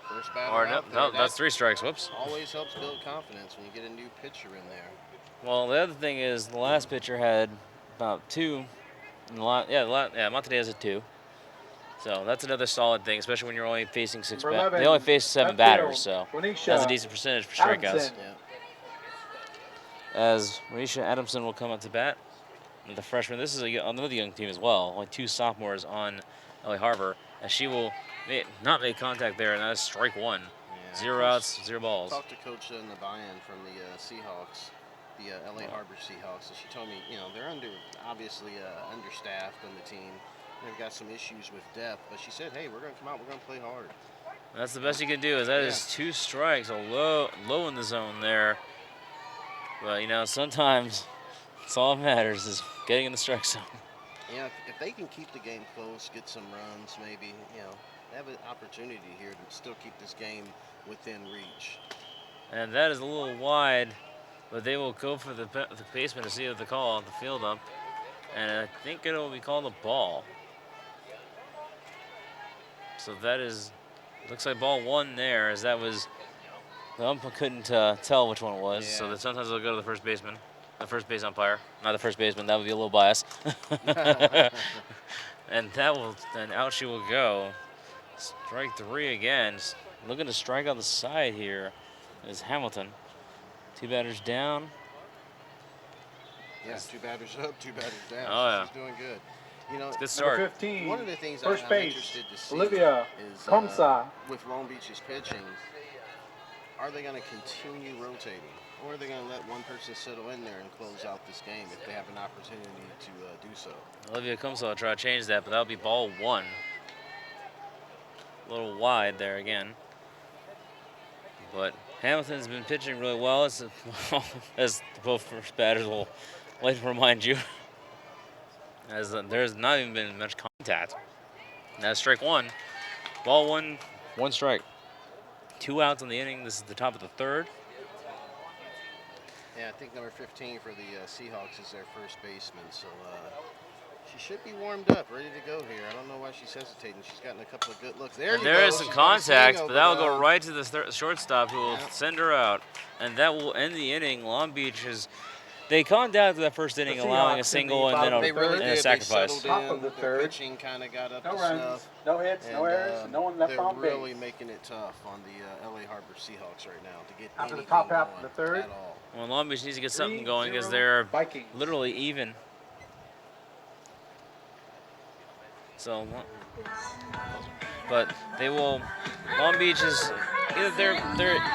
D: First batter
B: Or
D: out
B: no,
D: there,
B: that's
D: that
B: 3 strikes. Whoops.
D: always helps build confidence when you get a new pitcher in there.
B: Well, the other thing is the last pitcher had about 2. Montanez had 2. So that's another solid thing, especially when you're only facing 6
A: Number
B: batters.
A: 11,
B: They only face 7
A: left
B: batters, so
A: field, Renisha
B: that's a decent percentage for strikeouts.
A: Adamson.
D: Yeah.
B: As Renisha Adamson will come up to bat. And the freshman, this is another young team as well. Only 2 sophomores on LA Harbor. And she will not make contact there, and that is strike 1.
D: Yeah.
B: 0 outs, 0 balls.
D: Talked to Coach Nabayan from the Seahawks, the LA Harbor Seahawks, and she told me, you know, they're obviously understaffed on the team. They've got some issues with depth, but she said, hey, we're going to come out, we're going to play hard.
B: That's the best you can do. That is 2 strikes, low in the zone there. But you know, sometimes it's all that matters is getting in the strike zone.
D: Yeah, if they can keep the game close, get some runs, maybe, you know, they have an opportunity here to still keep this game within reach.
B: And that is a little wide, but they will go for the baseman to see if the call, the field up. And I think it will be called a ball. So that is, looks like ball 1 there, as that was, the umpire couldn't tell which one it was. So
D: Yeah.
B: that sometimes they'll go to the first baseman, the first base umpire, not the first baseman. That would be a little biased. And that will, then out she will go. Strike 3 again. Looking to strike on the side here is Hamilton. 2 batters down.
D: Yeah, 2 batters up, 2 batters down.
B: Oh, yeah.
D: She's doing good. You know,
B: It's a good start.
A: Number 15,
D: one of the things
A: first
D: I'm
A: base,
D: interested to see
A: Olivia
D: is
A: Comsa.
D: with Long Beach's pitching, are they going to continue rotating? Or are they going to let one person settle in there and close out this game if they have an opportunity to do so?
B: Olivia Kumsal will try to change that, but that'll be ball 1. A little wide there again. But Hamilton's been pitching really well, as both first batters will like to remind you. As there's not even been much contact. That's strike 1. Ball 1, 1 strike. 2 outs on the inning. This is the top of the 3rd.
D: Yeah, I think number 15 for the Seahawks is their first baseman, so she should be warmed up, ready to go here. I don't know why she's hesitating. She's gotten a couple of good looks. There
B: Is some contact, but that will go right to the shortstop, who will send her out, and that will end the inning. Long Beach they calmed down to that first inning, allowing a single and then a sacrifice.
D: Top of the 3rd. Pitching kind of got up
A: No
D: to
A: runs,
D: snuff.
A: no hits, no errors, and no one left on base.
D: They're really making it tough on the LA Harbor Seahawks right now to get
A: After the
D: anything
A: top half
D: going
A: of the 3rd.
D: at all.
B: Well, Long Beach needs to get something going because
A: 3-0
B: they're
A: Vikings.
B: literally even. So, but they will. Long Beach is either they're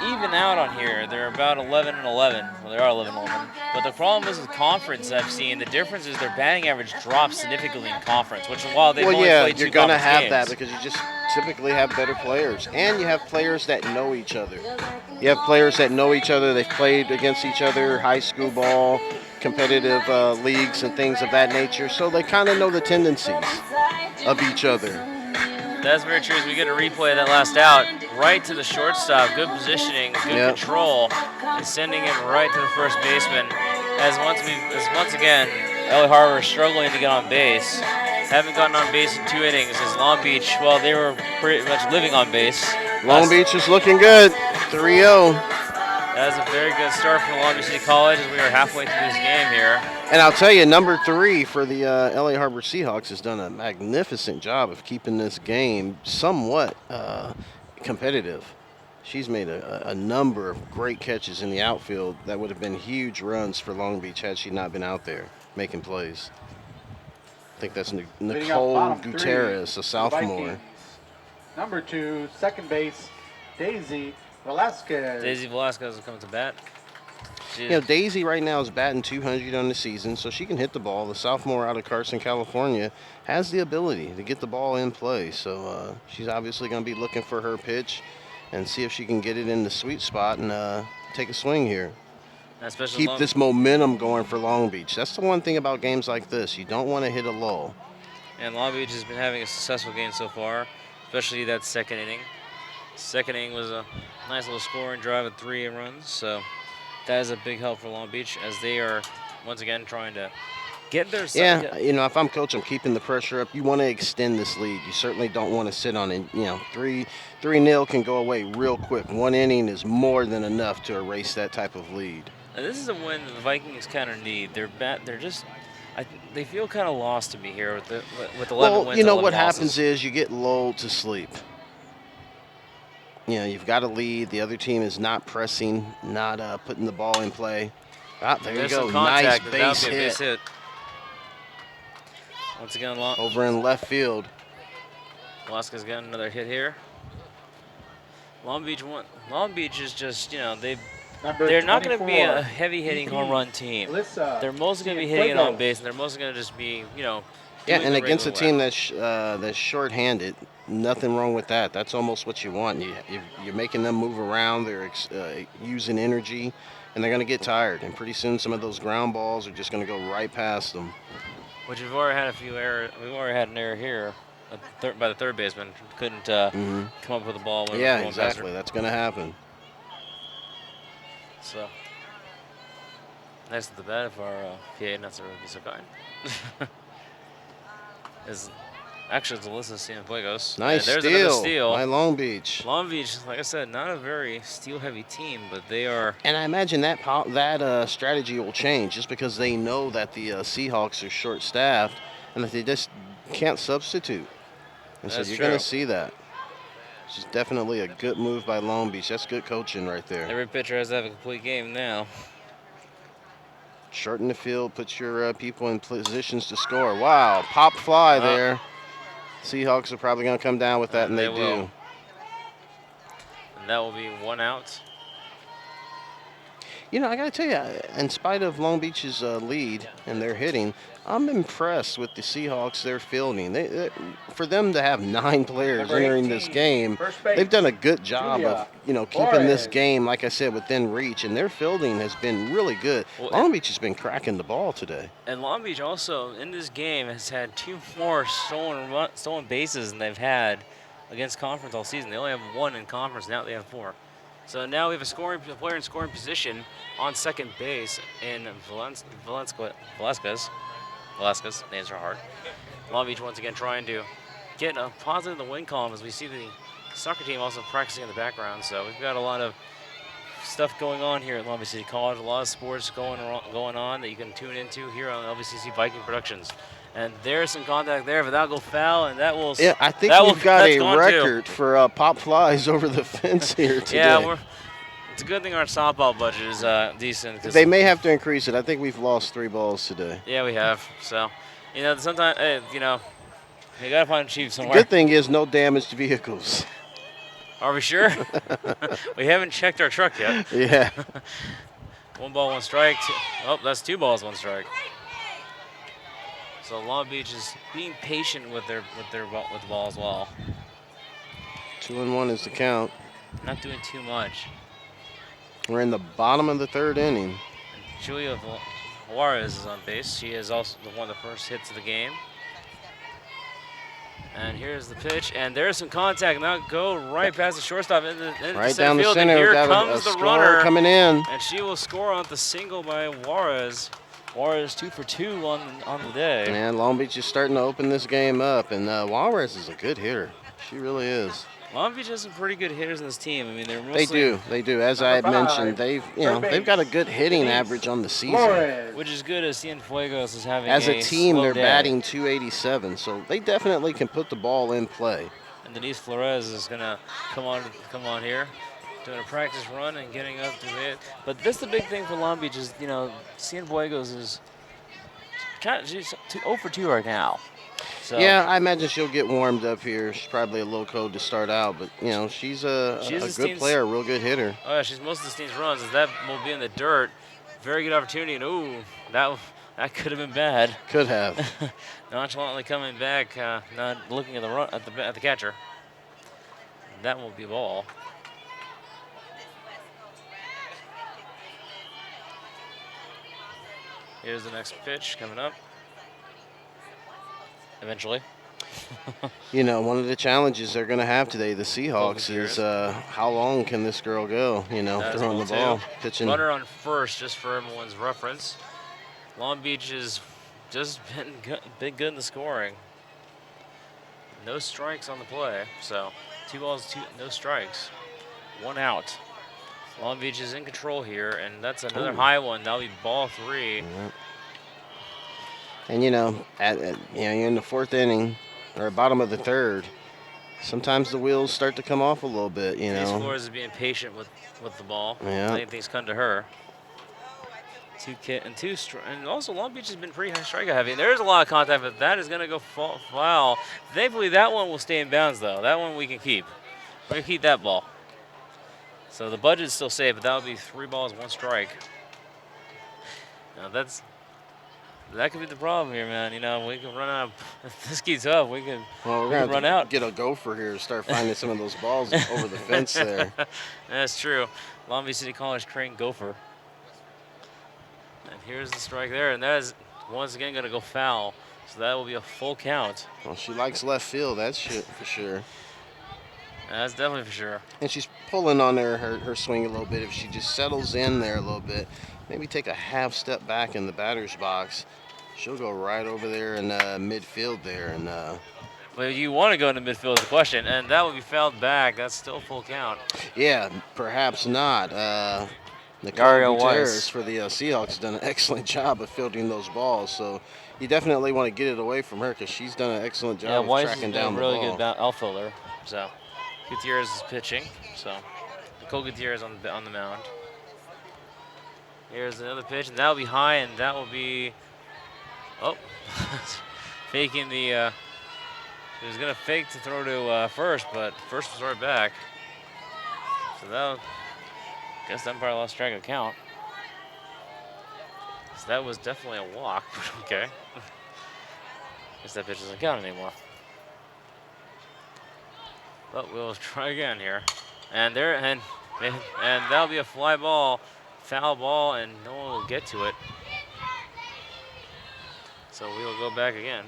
B: even out on here. They're about 11 and 11. Well, they are 11 and 11. But the problem is with conference I've seen, the difference is their batting average drops significantly in conference. Which while they've only played 2
D: you're gonna
B: conference
D: have
B: games,
D: that because you just typically have better players, and you have players that know each other. You have players that know each other. They've played against each other, high school ball, competitive leagues, and things of that nature. So they kind of know the tendencies of each other.
B: That's very true. As we get a replay of that last out, right to the shortstop, good positioning, good control, and sending it right to the first baseman. As once again, LA Harbor is struggling to get on base. Haven't gotten on base in 2 innings. As Long Beach, well, they were pretty much living on base.
D: Long Beach is looking good, 3-0.
B: That is a very good start for Long Beach City College as we are halfway through this game here.
D: And I'll tell you, number 3 for the LA Harbor Seahawks has done a magnificent job of keeping this game somewhat competitive. She's made a number of great catches in the outfield that would have been huge runs for Long Beach had she not been out there making plays. I think that's Nicole Gutierrez, a sophomore.
A: Vikings. Number 2, second base, Daisy Velasquez.
B: Daisy Velasquez will come to bat.
D: Daisy right now is batting 200 on the season, so she can hit the ball. The sophomore out of Carson, California, has the ability to get the ball in play. So she's obviously going to be looking for her pitch and see if she can get it in the sweet spot and take a swing here. Keep this momentum going for Long Beach. That's the one thing about games like this. You don't want to hit a lull.
B: And Long Beach has been having a successful game so far, especially that second inning. Second inning was a nice little scoring drive with 3 runs, so that is a big help for Long Beach as they are once again trying to get their side.
D: Yeah, if I'm coach, I'm keeping the pressure up. You want to extend this lead. You certainly don't want to sit on it. 3-0 can go away real quick. 1 inning is more than enough to erase that type of lead.
B: Now, this is a win that the Vikings kind of need. They feel kind of lost to me here with 11 wins.
D: Well, what happens is you get lulled to sleep. You've got a lead. The other team is not pressing, not putting the ball in play. There you go. Nice base hit.
B: Once again,
D: over in left field.
B: Velasquez got another hit here. Long Beach is just, they're not going to be a heavy-hitting home run team. They're mostly going to be hitting it on base, and they're mostly going to just be,
D: and against a team that's short-handed, nothing wrong with that. That's almost what you want. You're making them move around. They're using energy, and they're going to get tired. And pretty soon, some of those ground balls are just going to go right past them.
B: Which we've already had a few errors. We've already had an error here by the third baseman. Couldn't come up with the ball.
D: Yeah, exactly. Faster. That's going to happen.
B: So, nice at the bat if our PA not so rookie so kind. Actually, it's Alyssa Cienfuegos.
D: Nice steal by Long Beach.
B: Long Beach, like I said, not a very steal-heavy team, but they are.
D: And I imagine that strategy will change just because they know that the Seahawks are short-staffed and that they just can't substitute. And so you're going to see that. This is definitely a good move by Long Beach. That's good coaching right there.
B: Every pitcher has to have a complete game now.
D: Shorten the field, put your people in positions to score. Wow, pop fly there. Seahawks are probably going to come down with that, and they do.
B: Will. And that will be 1 out.
D: You know, I got to tell you, in spite of Long Beach's lead and their hitting, I'm impressed with the Seahawks, their fielding. For them to have 9 players entering this game, they've done a good job of, keeping this game, like I said, within reach. And their fielding has been really good.
B: Well,
D: Long Beach has been cracking the ball today.
B: And Long Beach also, in this game, has had 2 more stolen bases than they've had against conference all season. They only have 1 in conference. Now they have 4. So now we have a player in scoring position on second base in Velasquez. Names are hard. Long Beach once again trying to get a positive in the win column as we see the soccer team also practicing in the background. So we've got a lot of stuff going on here at Long Beach City College. A lot of sports going on that you can tune into here on LBCC Viking Productions. And there's some contact there, but that'll go foul, and that will.
D: Yeah, I think we've got a record for pop flies over the fence here today.
B: Yeah, it's a good thing our softball budget is decent.
D: They may have to increase it. I think we've lost 3 balls today.
B: Yeah, we have. So, sometimes, you gotta find a chief somewhere.
D: Good thing is no damaged vehicles.
B: Are we sure? We haven't checked our truck yet.
D: Yeah.
B: 1 ball, 1 strike. Oh, that's 2 balls, 1 strike. So Long Beach is being patient with the ball as well.
D: 2-1 is the count.
B: Not doing too much.
D: We're in the bottom of the 3rd inning.
B: And Julia Juarez is on base. She is also one of the first hits of the game. And here's the pitch, and there's some contact. Now go right past the shortstop in
D: right
B: center
D: down
B: field.
D: the center.
B: And here
D: got
B: comes
D: a
B: the runner
D: coming in,
B: and she will score on the single by Juarez. Juarez 2 for 2 on the day.
D: Man, Long Beach is starting to open this game up, and Juarez is a good hitter. She really is.
B: Long Beach has some pretty good hitters in this team. I mean, they're mostly
D: They do. As I had mentioned, they've got a good hitting average on the season.
B: Which is good as Cienfuegos is having
D: as a team, they're
B: day.
D: batting .287, so they definitely can put the ball in play.
B: And Denise Flores is gonna come on here, doing a practice run and getting up to it. But this is the big thing for Long Beach is, Cienfuegos is she's 0 for 2 right now. So
D: yeah, I imagine she'll get warmed up here. She's probably a low code to start out, but she's a good player, a real good hitter.
B: Oh yeah, she's most of this team's runs. That will be in the dirt. Very good opportunity, and ooh, that could have been bad.
D: Could have.
B: Nonchalantly coming back, not looking at the catcher. That will be a ball. Here's the next pitch coming up. Eventually.
D: One of the challenges they're going to have today, the Seahawks, is how long can this girl go, throwing the ball, pitching.
B: Runner on first, just for everyone's reference. Long Beach has just been good in the scoring. No strikes on the play, so 2 balls, no strikes. 1 out. Long Beach is in control here, and that's another high one. That'll be ball 3.
D: Mm-hmm. And you're in the 4th inning or bottom of the 3rd. Sometimes the wheels start to come off a little bit.
B: These Flores is being patient with the ball.
D: Yeah.
B: Letting things come to her. And also Long Beach has been pretty strikeout heavy. And there's a lot of contact, but that is going to go foul. Thankfully, that one will stay in bounds though. That one we can keep. We're gonna keep that ball. So the budget is still safe, but that would be 3 balls, 1 strike. Now that could be the problem here, man. We can run out. If this keeps up, we can run out.
D: Get a gopher here to start finding some of those balls over the fence there.
B: That's true. Long Beach City College trained gopher. And here's the strike there, and that is once again going to go foul. So that will be a full count.
D: Well, she likes left field, that's for sure.
B: That's definitely for sure.
D: And she's pulling on her swing a little bit. If she just settles in there a little bit, maybe take a half step back in the batter's box, she'll go right over there in midfield there. And
B: well, you want to go into midfield is the question, and that would be fouled back. That's still full count.
D: Yeah, perhaps not. Nicole Gutierrez for the Seahawks has done an excellent job of fielding those balls, so you definitely want to get it away from her because she's done an excellent job of tracking down the ball.
B: Yeah, Weiss is a really good outfielder. So Gutierrez is pitching. So Nicole Gutierrez on the mound. Here's another pitch, and that'll be high, and that will be, oh, faking the, he was gonna fake to throw to first, but first was right back. So that, guess the umpire lost track of count. So that was definitely a walk, but okay. Guess that pitch doesn't count anymore. But we'll try again here. And there, and that'll be a fly ball, foul ball, and no one will get to it. So we will go back again.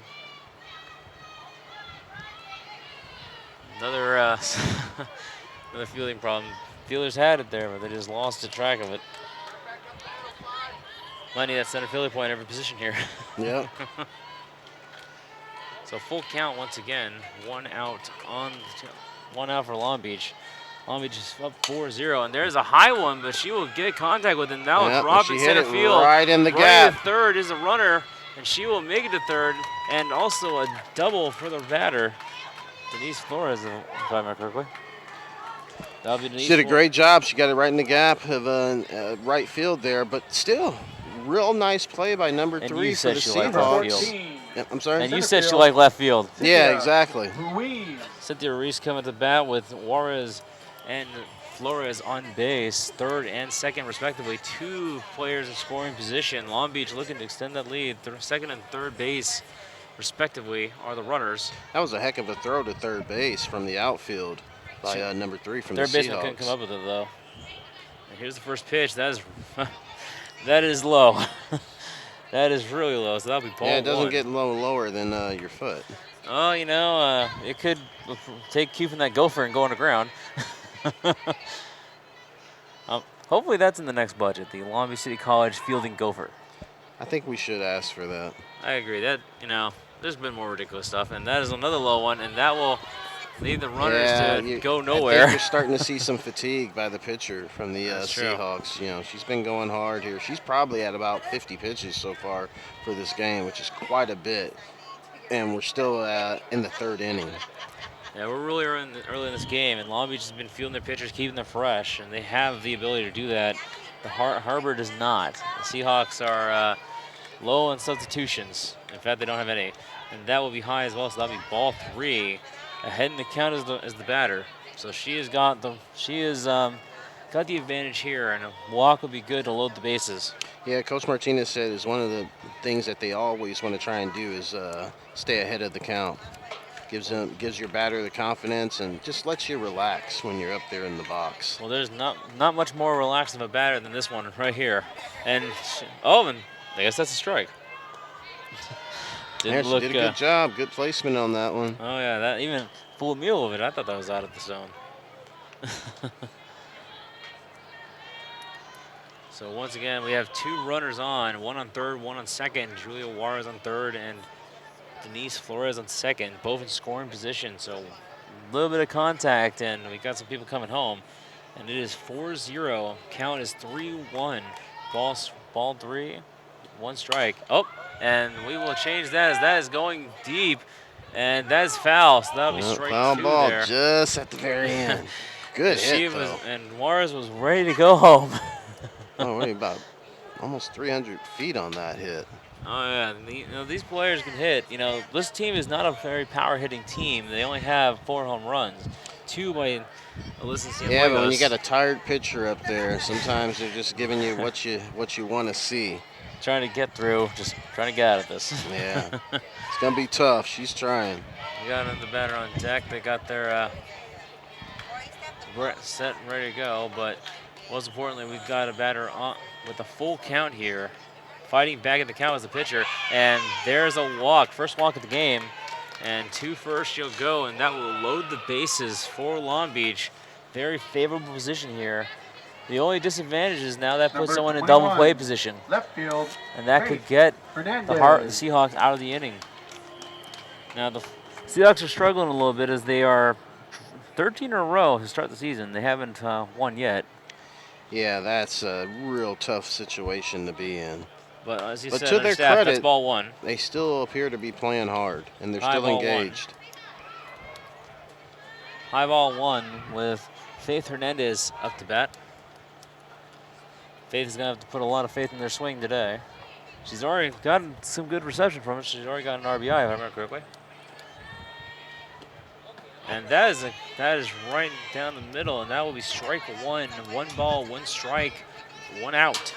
B: Another another fielding problem. Fielders had it there, but they just lost the track of it. Might need that center fielder point every position here.
D: Yeah.
B: So full count once again. One out for Long Beach. Long Beach is up 4-0, and there's a high one, but she will get contact with it. And that will drop in center field.
D: Right in the gap.
B: Right to third is a runner, and she will make it to third, and also a double for the batter, Denise Flores, if I remember correctly. That'll be Denise.
D: She did a great job. She got it right in the gap of right field there, but still, real nice play by number 3 for the Seahawks. Yep, I'm sorry?
B: And you said she liked left field.
D: Yeah, exactly.
B: Cynthia Ruiz coming to bat with Juarez and Flores on base, third and second respectively. 2 players in scoring position. Long Beach looking to extend that lead. Second and third base respectively are the runners.
D: That was a heck of a throw to third base from the outfield by number 3 from the Seahawks.
B: Third baseman couldn't come up with it though. And here's the first pitch. That is low. That is really low, so that'll be ball one.
D: Yeah, it doesn't get lower than your foot.
B: Oh, you know, it could take cue from that gopher and go on the ground. Hopefully that's in the next budget, the Long Beach City College fielding gopher.
D: I think we should ask for that.
B: I agree. That, you know, there's been more ridiculous stuff, and that is another low one, and that will leave the runners to go nowhere.
D: I think you're starting to see some fatigue by the pitcher from the Seahawks. You know, she's been going hard here. She's probably at about 50 pitches so far for this game, which is quite a bit. And we're still in the 3rd inning.
B: Yeah, we're really early in this game, and Long Beach has been fielding their pitchers, keeping them fresh, and they have the ability to do that. The Harbor does not. The Seahawks are low on substitutions. In fact, they don't have any. And that will be high as well, so that'll be ball 3. Ahead in the count as the batter. So she has got the advantage here, and a walk would be good to load the bases.
D: Yeah, Coach Martinez said is one of the things that they always want to try and do is stay ahead of the count. Gives your batter the confidence and just lets you relax when you're up there in the box.
B: Well, there's not much more relaxed of a batter than this one right here. And and I guess that's a strike.
D: She did a good job. Good placement on that one.
B: Oh yeah, that even fooled me a little bit. I thought that was out of the zone. So once again, we have 2 runners on, 1 on third, 1 on second. Julia Juarez on third and Denise Flores on second, both in scoring position. So a little bit of contact, and we got some people coming home. And it is 4-0. Count is 3-1. Ball 3, 1 strike. Oh, and we will change that as that is going deep, and that is foul. So that'll be strike 2
D: foul ball
B: there.
D: Just at the very end. Good hit, though.
B: And Juarez was ready to go home.
D: Oh, wait, about almost 300 feet on that hit.
B: Oh yeah, these players can hit. You know, this team is not a very power hitting team. They only have 4 home runs, 2 by Alyssa Cienfuegos.
D: Yeah, but when you got a tired pitcher up there, sometimes they're just giving you what you want to see.
B: Trying to get through, just trying to get out of this.
D: Yeah, it's gonna be tough. She's trying.
B: We got the batter on deck. They got their set and ready to go, but most importantly, we've got a batter on with a full count here. Fighting back at the count as a pitcher, and there's a walk, first walk of the game, and 2 first she'll go, and that will load the bases for Long Beach. Very favorable position here. The only disadvantage is now that puts someone in double play position,
A: left field,
B: and that could get the Seahawks out of the inning. Now the Seahawks are struggling a little bit as they are 13 in a row to start the season. They haven't won yet.
D: Yeah, that's a real tough situation to be in.
B: But as you said,
D: to their
B: staff,
D: credit,
B: that's ball 1.
D: They still appear to be playing hard, and they're
B: High
D: still
B: ball
D: engaged.
B: 1. High ball 1 with Faith Hernandez up to bat. Faith is going to have to put a lot of faith in their swing today. She's already gotten some good reception from it. She's already got an RBI, if I remember correctly. And that is right down the middle, and that will be strike one. 1 ball, 1 strike, 1 out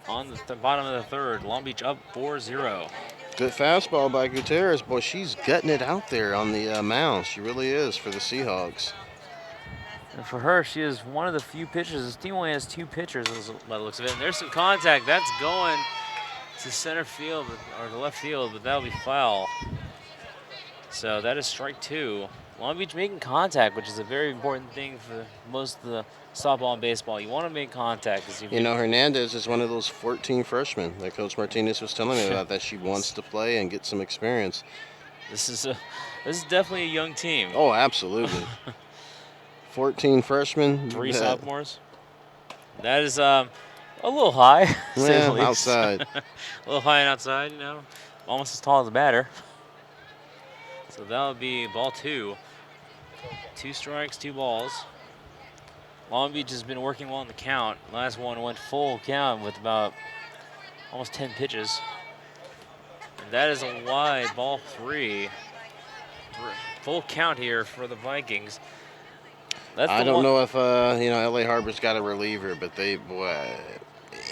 B: on the bottom of the third. Long Beach up 4-0.
D: Good fastball by Gutierrez. Boy, she's gutting it out there on the mound. She really is for the Seahawks.
B: And for her, she is one of the few pitchers. This team only has 2 pitchers by the looks of it. And there's some contact. That's going to center field, or to left field, but that'll be foul. So that is strike 2. Long Beach making contact, which is a very important thing for most of the softball and baseball. You want to make contact.
D: You know, Hernandez is one of those 14 freshmen that Coach Martinez was telling me about, that she wants to play and get some experience.
B: This is definitely a young team.
D: Oh, absolutely. 14 freshmen.
B: 3 sophomores. That is a little high. To say the least.
D: Outside.
B: A little high and outside, you know. Almost as tall as a batter. So that'll be ball 2. 2 strikes, 2 balls. Long Beach has been working well on the count. Last one went full count with about almost 10 pitches. And that is a wide ball 3. Full count here for the Vikings.
D: I don't know if LA Harbor's got a reliever, but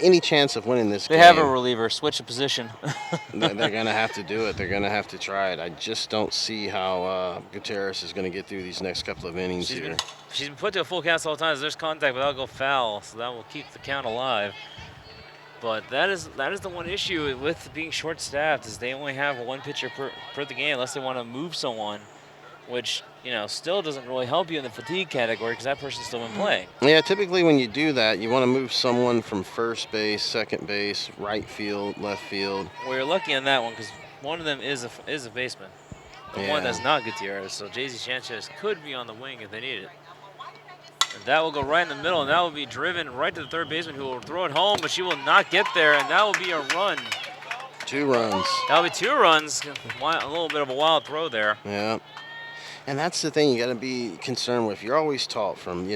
D: any chance of winning this game.
B: They have a reliever. Switch a position.
D: They're going to have to do it. They're going to have to try it. I just don't see how Gutierrez is going to get through these next couple of innings here.
B: She's been put to a full count several times. There's contact, but that'll go foul, so that will keep the count alive. But that is the one issue with being short-staffed, is they only have 1 pitcher per the game unless they want to move someone, which, still doesn't really help you in the fatigue category because that person's still been playing.
D: Yeah, typically when you do that, you want to move someone from first base, second base, right field, left field.
B: Well, you're lucky on that one because one of them is a baseman. The one that's not Gutierrez, so Jay-Z Sanchez could be on the wing if they need it. And that will go right in the middle, and that will be driven right to the third baseman, who will throw it home, but she will not get there, and that will be a run.
D: 2 runs.
B: That'll be 2 runs. A little bit of a wild throw there.
D: Yeah. And that's the thing you got to be concerned with. You're always taught from,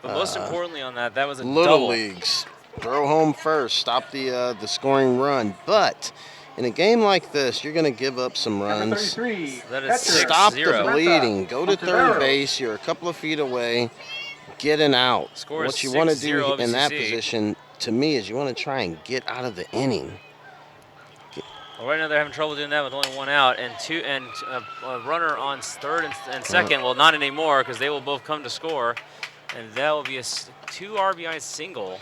B: But most importantly on that was a
D: little
B: double.
D: leagues. Throw home first, stop the scoring run. But in a game like this, you're going to give up some runs.
B: That is 6-0.
D: Stop the bleeding. Go to third base. You're a couple of feet away. Get an out.
B: Score
D: what
B: is
D: you want to
B: 6-0
D: do in that
B: LBCC.
D: position, to me, is you want to try and get out of the inning.
B: Well, right now they're having trouble doing that with only 1 out and a runner on third and second. Well, not anymore because they will both come to score, and that will be a 2 RBI single.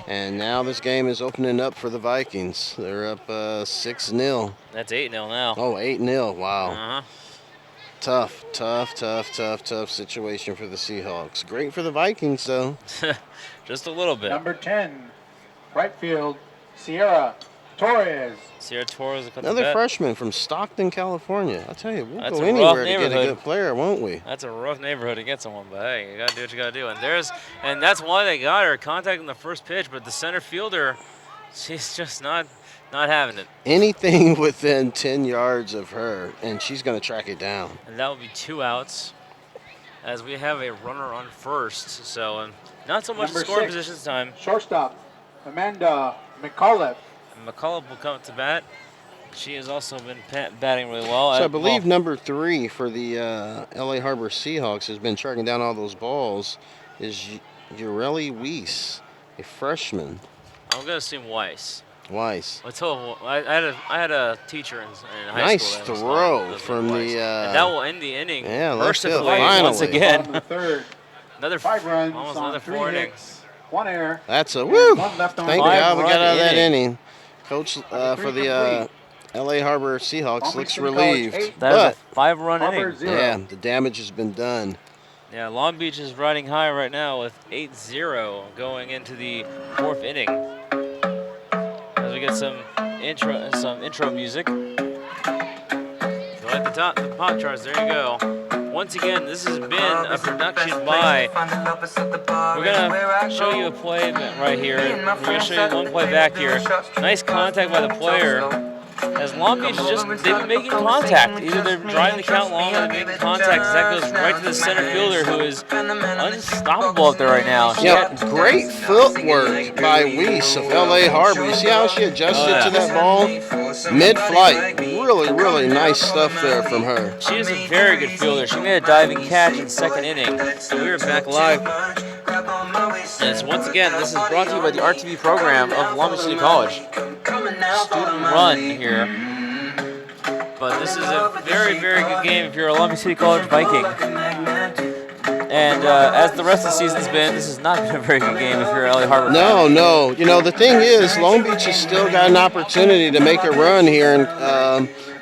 D: And now this game is opening up for the Vikings. They're up 6-0.
B: That's 8-0 now.
D: Oh, 8-0. Wow.
B: Uh-huh.
D: Tough situation for the Seahawks. Great for the Vikings, though.
B: Just a little bit.
A: Number 10, right field, Sierra Torres.
B: Sierra Torres will cut the
D: Another
B: bat.
D: freshman from Stockton, California. I'll tell you, we'll
B: That's
D: go
B: a
D: anywhere
B: rough
D: to get a
B: neighborhood.
D: good player, won't we?
B: That's a rough neighborhood to get someone, but hey, you gotta do what you gotta do. And that's why they got her contacting the first pitch, but the center fielder, she's just not having it.
D: Anything within 10 yards of her, and she's going to track it down.
B: And that will be 2 outs, as we have a runner on first. So not so much
A: Number
B: scoring
A: 6,
B: position this time.
A: Shortstop, Amanda McAuliffe.
B: McCullough will come up to bat. She has also been batting really well.
D: So I believe number 3 for the LA Harbor Seahawks has been tracking down all those balls is Ureli Weiss, a freshman.
B: I'm gonna assume Weiss.
D: I
B: had a teacher in high
D: nice
B: school.
D: throw from the.
B: And that will end the inning.
D: Yeah, let's do it,
B: mercifully
D: finally.
B: once again.
A: Bottom of the third,
B: Another
A: 5 runs
B: almost
A: on
B: another
A: 3
B: 4 innings.
A: hits, 1 error.
D: That's a
A: and
D: woo!
A: 1 left on
D: Thank
A: base.
D: God we got out of that
B: inning.
D: inning. Coach for the LA Harbor Seahawks looks relieved.
B: That is
D: But
B: a 5-run
A: Harbor
B: inning.
A: 0.
D: yeah, the damage has been done.
B: Yeah, Long Beach is riding high right now with 8-0 going into the 4th inning. As we get some intro music. Go at the pop charts. There you go. Once again, this has been a production by. We're gonna show you a play right here. We're gonna show you one play back here. Nice contact by the player. as Long Beach they've been making contact. Either they're driving the count long or they're making contact. As that goes right to the center fielder, who is unstoppable up there right now.
D: Great footwork by Weiss of LA Harbor. You see how she adjusted to that ball? Mid-flight. Really, really nice stuff there from her.
B: She is a very good fielder. She made a diving catch in the second inning. So we are back live. And once again, this is brought to you by the RTV program of Long Beach City College. Student run here. But this is a very, very good game if you're a Long Beach City College Viking. And as the rest of the season's been, this has not been a very good game if you're an LA Harbor fan.
D: No. You know, the thing is, Long Beach has still got an opportunity to make a run here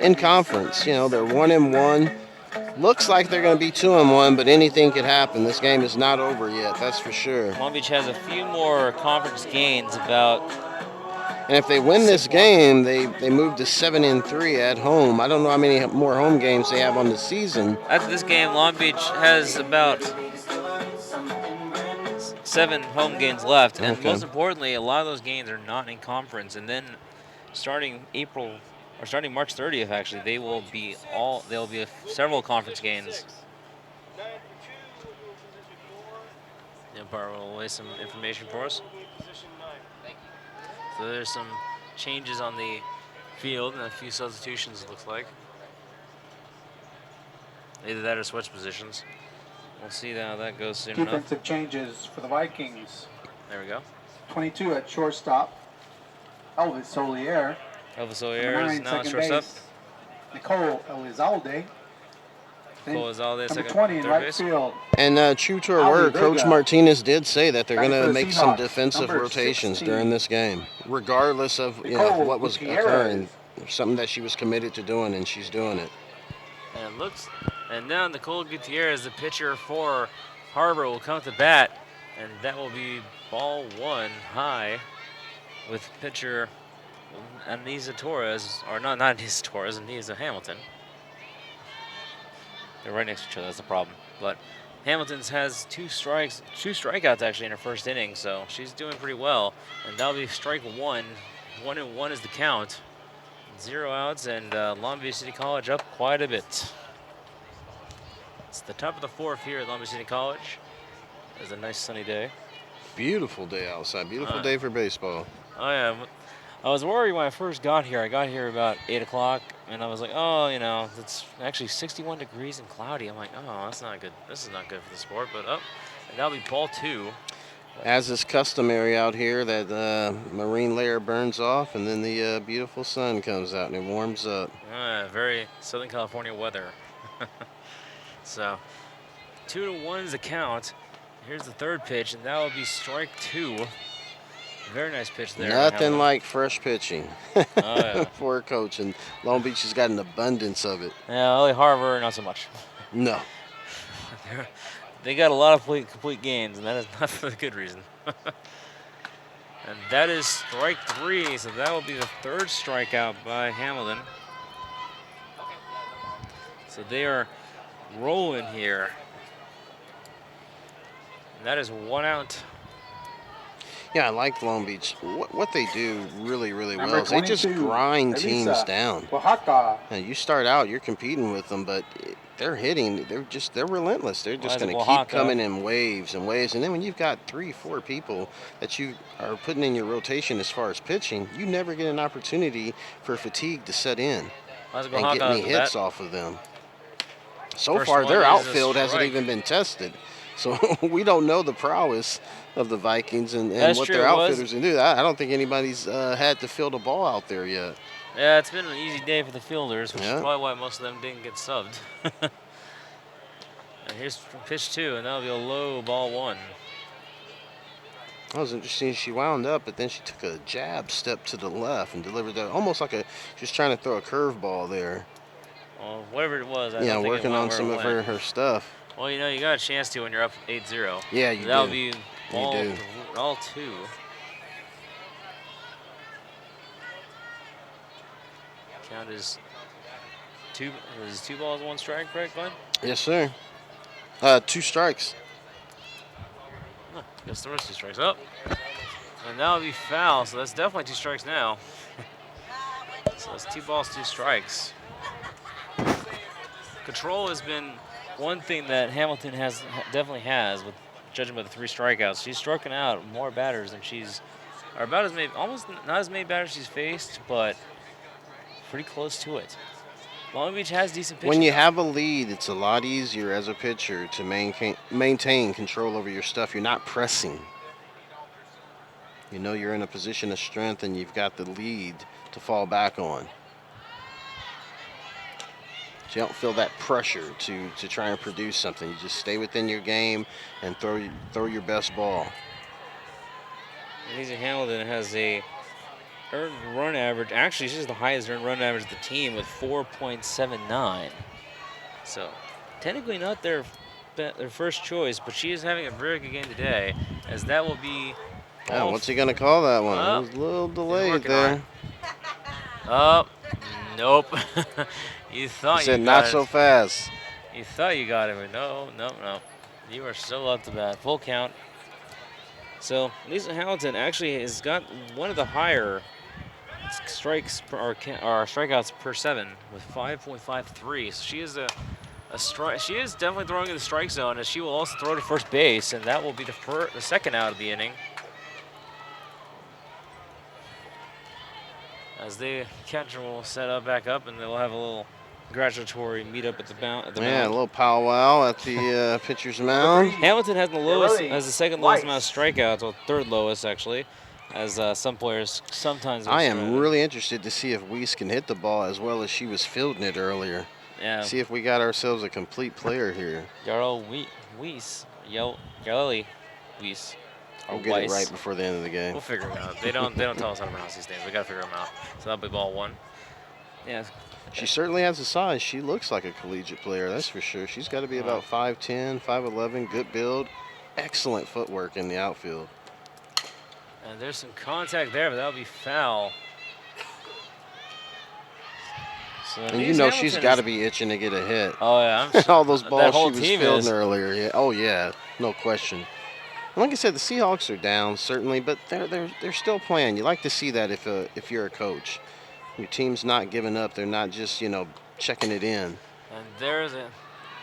D: in conference. You know, they're 1-1. Looks like they're going to be 2-1, but anything could happen. This game is not over yet, that's for sure.
B: Long Beach has a few more conference gains
D: And if they win this game, they move to 7-3 at home. I don't know how many more home games they have on the season.
B: After this game, Long Beach has about 7 home games left, and most importantly, a lot of those games are not in conference. And then starting March 30th, actually, there'll be several conference games. The umpire will lay some information for us. So there's some changes on the field and a few substitutions, it looks like. Either that or switch positions. We'll see how that goes soon enough.
A: Defensive changes for the Vikings.
B: There we go.
A: 22 at shortstop, Elvis Solier.
B: Elvis Solier is now at shortstop.
A: Nicole Elizalde.
B: Nicole Elizalde,
A: number 20 in right field.
D: And true to her word, Coach Martinez did say that they're going to make some defensive rotations during this game, regardless of what was occurring. Something that she was committed to doing, and she's doing it.
B: And now Nicole Gutierrez, the pitcher for Harbor, will come to bat, and that will be ball 1 high with pitcher Anisa Torres, or not Anisa Torres, Anisa Hamilton. They're right next to each other, that's the problem. But Hamilton's has 2 strikeouts actually in her first inning, so she's doing pretty well. And that'll be strike 1. 1-1 is the count. 0 outs, and Long Beach City College up quite a bit. It's the top of the 4th here at Long Beach City College. It's a nice sunny day.
D: Beautiful day outside. Beautiful day for baseball.
B: Oh yeah. I was worried when I first got here. I got here about 8 o'clock, and I was like, oh, it's actually 61 degrees and cloudy. I'm like, oh, that's not good. This is not good for the sport, but and that'll be ball 2.
D: As is customary out here, that marine layer burns off, and then the beautiful sun comes out and it warms up.
B: Very Southern California weather. So 2-1 is the count. Here's the 3rd pitch, and that will be strike 2. Very nice pitch there.
D: Nothing like fresh pitching
B: yeah.
D: for a coach, and Long Beach has got an abundance of it.
B: Yeah, LA Harbor, not so much.
D: No.
B: They got a lot of complete games, and that is not for the good reason. And that is strike 3, so that will be the 3rd strikeout by Hamilton. So they are rolling here. And that is 1 out.
D: Yeah, I like Long Beach. What they do really, really well is they just grind teams down. Now, you start out, you're competing with them, but they're hitting. They're relentless. They're just going to keep coming in waves and waves. And then when you've got 3-4 people that you are putting in your rotation as far as pitching, you never get an opportunity for fatigue to set in and get any hits off of them. So far, their outfield hasn't even been tested. So we don't know the prowess of the Vikings and what their outfielders can do. I don't think anybody's had to field a ball out there yet.
B: Yeah, it's been an easy day for the fielders, which is probably why most of them didn't get subbed. And here's pitch 2, and that'll be a low ball 1.
D: That was interesting. She wound up, but then she took a jab step to the left and delivered that almost like she was trying to throw a curveball there.
B: Well, whatever it was, I
D: don't
B: think
D: working on some of her stuff.
B: Well, you got a chance to when you're up 8-0.
D: Yeah, you do.
B: That'll be ball 2. Count is 2 balls, 1 strike, right, Glenn?
D: Yes, sir. 2 strikes.
B: Oh, guess there was 2 strikes. Oh, and that'll be foul, so that's definitely 2 strikes now. So it's 2 balls, 2 strikes. Control has been one thing that Hamilton definitely has, with judging by the 3 strikeouts. She's striking out more batters than or about as many, almost not as many batters she's faced, but pretty close to it. Long Beach has decent pitching.
D: When you have a lead, it's a lot easier as a pitcher to maintain control over your stuff. You're not pressing. You know you're in a position of strength and you've got the lead to fall back on. So you don't feel that pressure to try and produce something. You just stay within your game and throw your best ball.
B: Lisa Hamilton has a earned run average. Actually, she's the highest earned run average of the team with 4.79. So technically not their first choice, but she is having a very good game today, as that will be.
D: Oh, what's he going to call that one? It was a little delayed there.
B: Oh, nope. You thought
D: he said
B: you got
D: not so fast.
B: You thought you got it, but no. You are still up to bat. Full count. So Lisa Hamilton actually has got one of the higher strikeouts per 7 with 5.53. So she is she is definitely throwing in the strike zone, as she will also throw to first base, and that will be the second out of the inning. As the catcher will set up back up, and they'll have a little congratulatory meetup at the mound.
D: Yeah, a little powwow at the pitcher's mound.
B: Hamilton has the second lowest amount of strikeouts, or third lowest actually, as some players sometimes.
D: I am really interested to see if Weiss can hit the ball as well as she was fielding it earlier.
B: Yeah.
D: See if we got ourselves a complete player here.
B: Yarl Weiss. Yareli Weiss.
D: I'll get it right before the end of the game.
B: We'll figure it out. They don't tell us how to pronounce these names. We gotta figure them out. So that'll be ball 1. Yeah.
D: She certainly has the size. She looks like a collegiate player, that's for sure. She's got to be about 5'10", 5'11", good build, excellent footwork in the outfield.
B: And there's some contact there, but that'll be foul. So
D: and you know she's got to be itching to get a hit.
B: Oh yeah,
D: all those balls she was fielding
B: is
D: earlier. Yeah. Oh yeah, no question. And like I said, the Seahawks are down certainly, but they're still playing. You like to see that if you're a coach. Your team's not giving up. They're not just, checking it in.
B: And there's a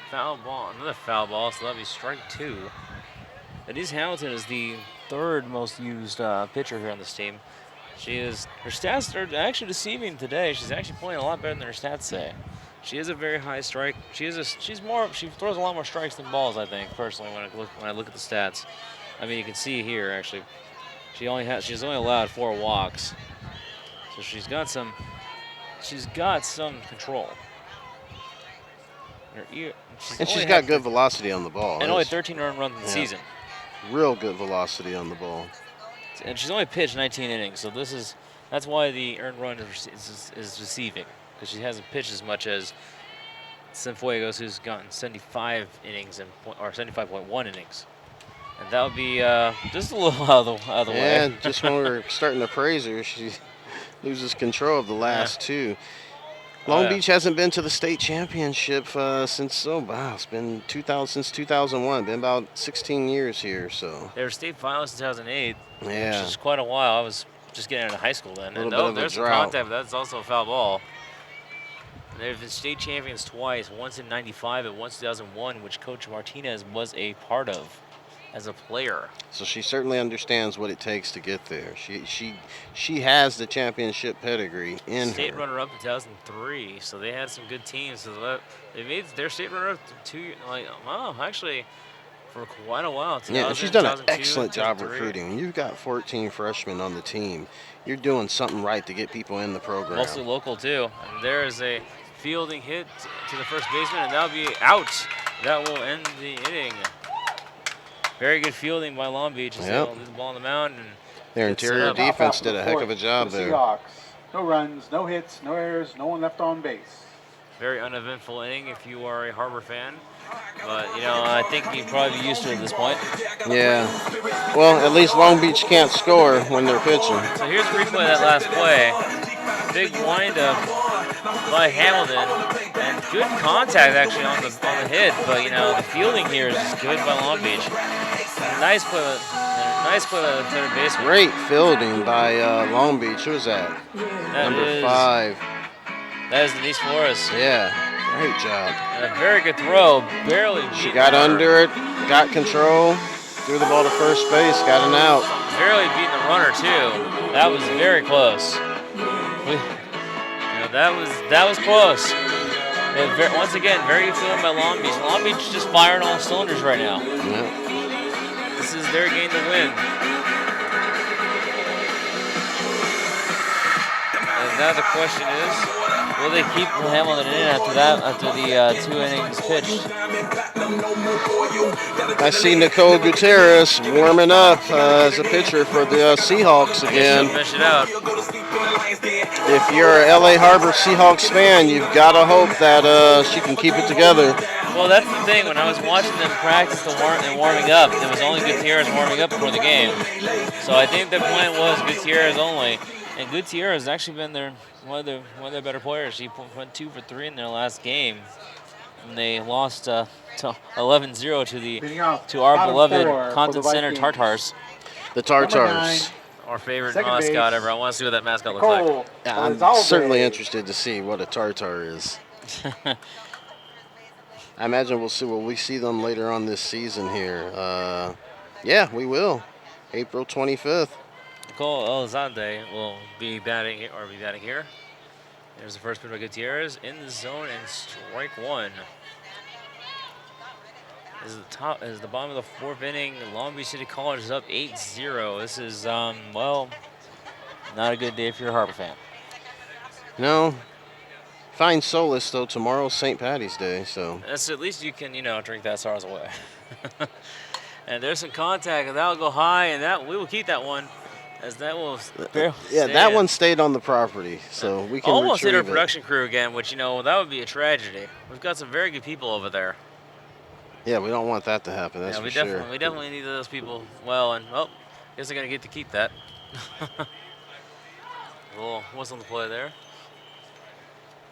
B: foul ball, another foul ball, so that'll be strike 2. Denise Hamilton is the 3rd most used pitcher here on this team. Her stats are actually deceiving today. She's actually playing a lot better than her stats say. She is a very high strike. She throws a lot more strikes than balls, I think, personally, when I look at the stats. I mean, you can see here actually, she's only allowed 4 walks. So she's got some control.
D: And she's got good velocity on the ball.
B: And only 13 earned runs in the season.
D: Real good velocity on the ball.
B: And she's only pitched 19 innings, so that's why the earned run is deceiving, because she hasn't pitched as much as Cienfuegos, who's gotten 75 innings or 75.1 innings. And that would be just a little out of the way.
D: Yeah, just when we were starting to praise her, she loses control of the last 2. Long Beach hasn't been to the state championship since it's been since 2001. Been about 16 years here. So
B: they were state finalists in 2008.
D: Yeah,
B: which is quite a while. I was just getting out of high school then.
D: And there's some
B: contact, but that's also a foul ball. They've been state champions twice, once in '95 and once 2001, which Coach Martinez was a part of as a player.
D: So she certainly understands what it takes to get there. She has the championship pedigree in her.
B: State runner-up in 2003, so they had some good teams. So they made their state runner-up actually for quite a while.
D: Yeah, and she's done an excellent job recruiting. When you've got 14 freshmen on the team, you're doing something right to get people in the program.
B: Mostly local too. And there is a fielding hit to the first baseman, and that'll be out. That will end the inning. Very good fielding by Long Beach. They'll leave the ball on the mound. And
D: their interior defense did a heck of a job there.
A: Seahawks. No runs, no hits, no errors, no one left on base.
B: Very uneventful inning if you are a Harbor fan. But, I think you'd probably be used to it at this point.
D: Yeah. Well, at least Long Beach can't score when they're pitching.
B: So here's a replay of that last play. Big windup by Hamilton. And good contact, actually, on the hit. But, the fielding here is just good by Long Beach. Nice play. Nice play by the third baseman.
D: Great fielding by Long Beach. Who was that? Number 5.
B: That is Denise Flores.
D: Yeah, great job.
B: And a very good throw. Barely.
D: She got under it, got control, threw the ball to first base, got an out.
B: Barely beating the runner too. That was very close. That was close. Once again, very good feeling by Long Beach. Long Beach just firing all cylinders right now.
D: Yeah.
B: This is their game to win. And now the question is, will they keep Hamilton in after the 2 innings pitched?
D: I see Nicole Gutierrez warming up as a pitcher for the Seahawks again.
B: Finish it out.
D: If you're an LA Harbor Seahawks fan, you've got to hope that she can keep it together.
B: Well, that's the thing. When I was watching them practice and warming up, there was only Gutierrez warming up before the game. So I think the plan was Gutierrez only. And Gutierrez has actually been one of their better players. He went 2 for 3 in their last game. And they lost to 11-0 to our beloved Content Center Tartars.
D: The Tartars.
B: Our favorite mascot ever. I want to see what that mascot looks like.
D: Yeah, I'm certainly interested to see what a Tartar is. I imagine will we see them later on this season here? Yeah, we will. April 25th.
B: Nicole Elizalde will be batting here. There's the first pitch by Gutierrez in the zone and strike 1. This is the bottom of the 4th inning. Long Beach City College is up 8-0. This is well, not a good day if you're a Harbor fan.
D: No. Find solace though. Tomorrow's St. Patty's Day, so.
B: That's at least you can drink that sorrows away. And there's some contact, and that'll go high, and we will keep that one. As that will
D: that one stayed on the property, so we can
B: almost hit our
D: retrieve it.
B: production crew again, which that would be a tragedy. We've got some very good people over there.
D: Yeah, we don't want that to happen. That's for sure.
B: We definitely need those people well, and guess they're gonna get to keep that. Well, what's on the play there?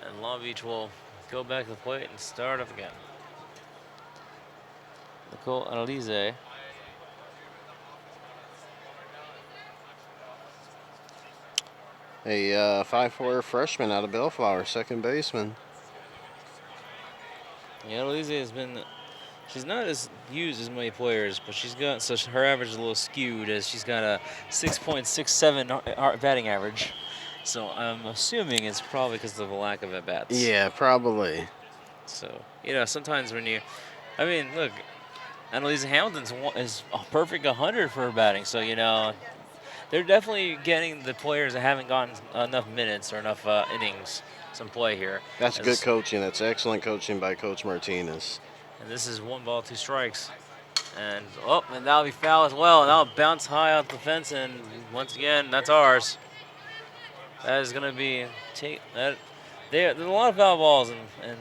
B: And Long Beach will go back to the plate and start up again. Nicole Annalise.
D: A 5'4" freshman out of Bellflower, second baseman.
B: Yeah, Annalise has been. She's not as used as many players, but her average is a little skewed as she's got a 6.67 batting average. So I'm assuming it's probably because of the lack of at-bats.
D: Yeah, probably.
B: So, sometimes when look, Annalise Hamilton is a perfect 100 for her batting. So, they're definitely getting the players that haven't gotten enough minutes or enough innings some play here.
D: That's good coaching. That's excellent coaching by Coach Martinez.
B: And this is 1 ball, 2 strikes. And that'll be foul as well. And that'll bounce high off the fence, and once again, that's ours. That is going to be there's a lot of foul balls in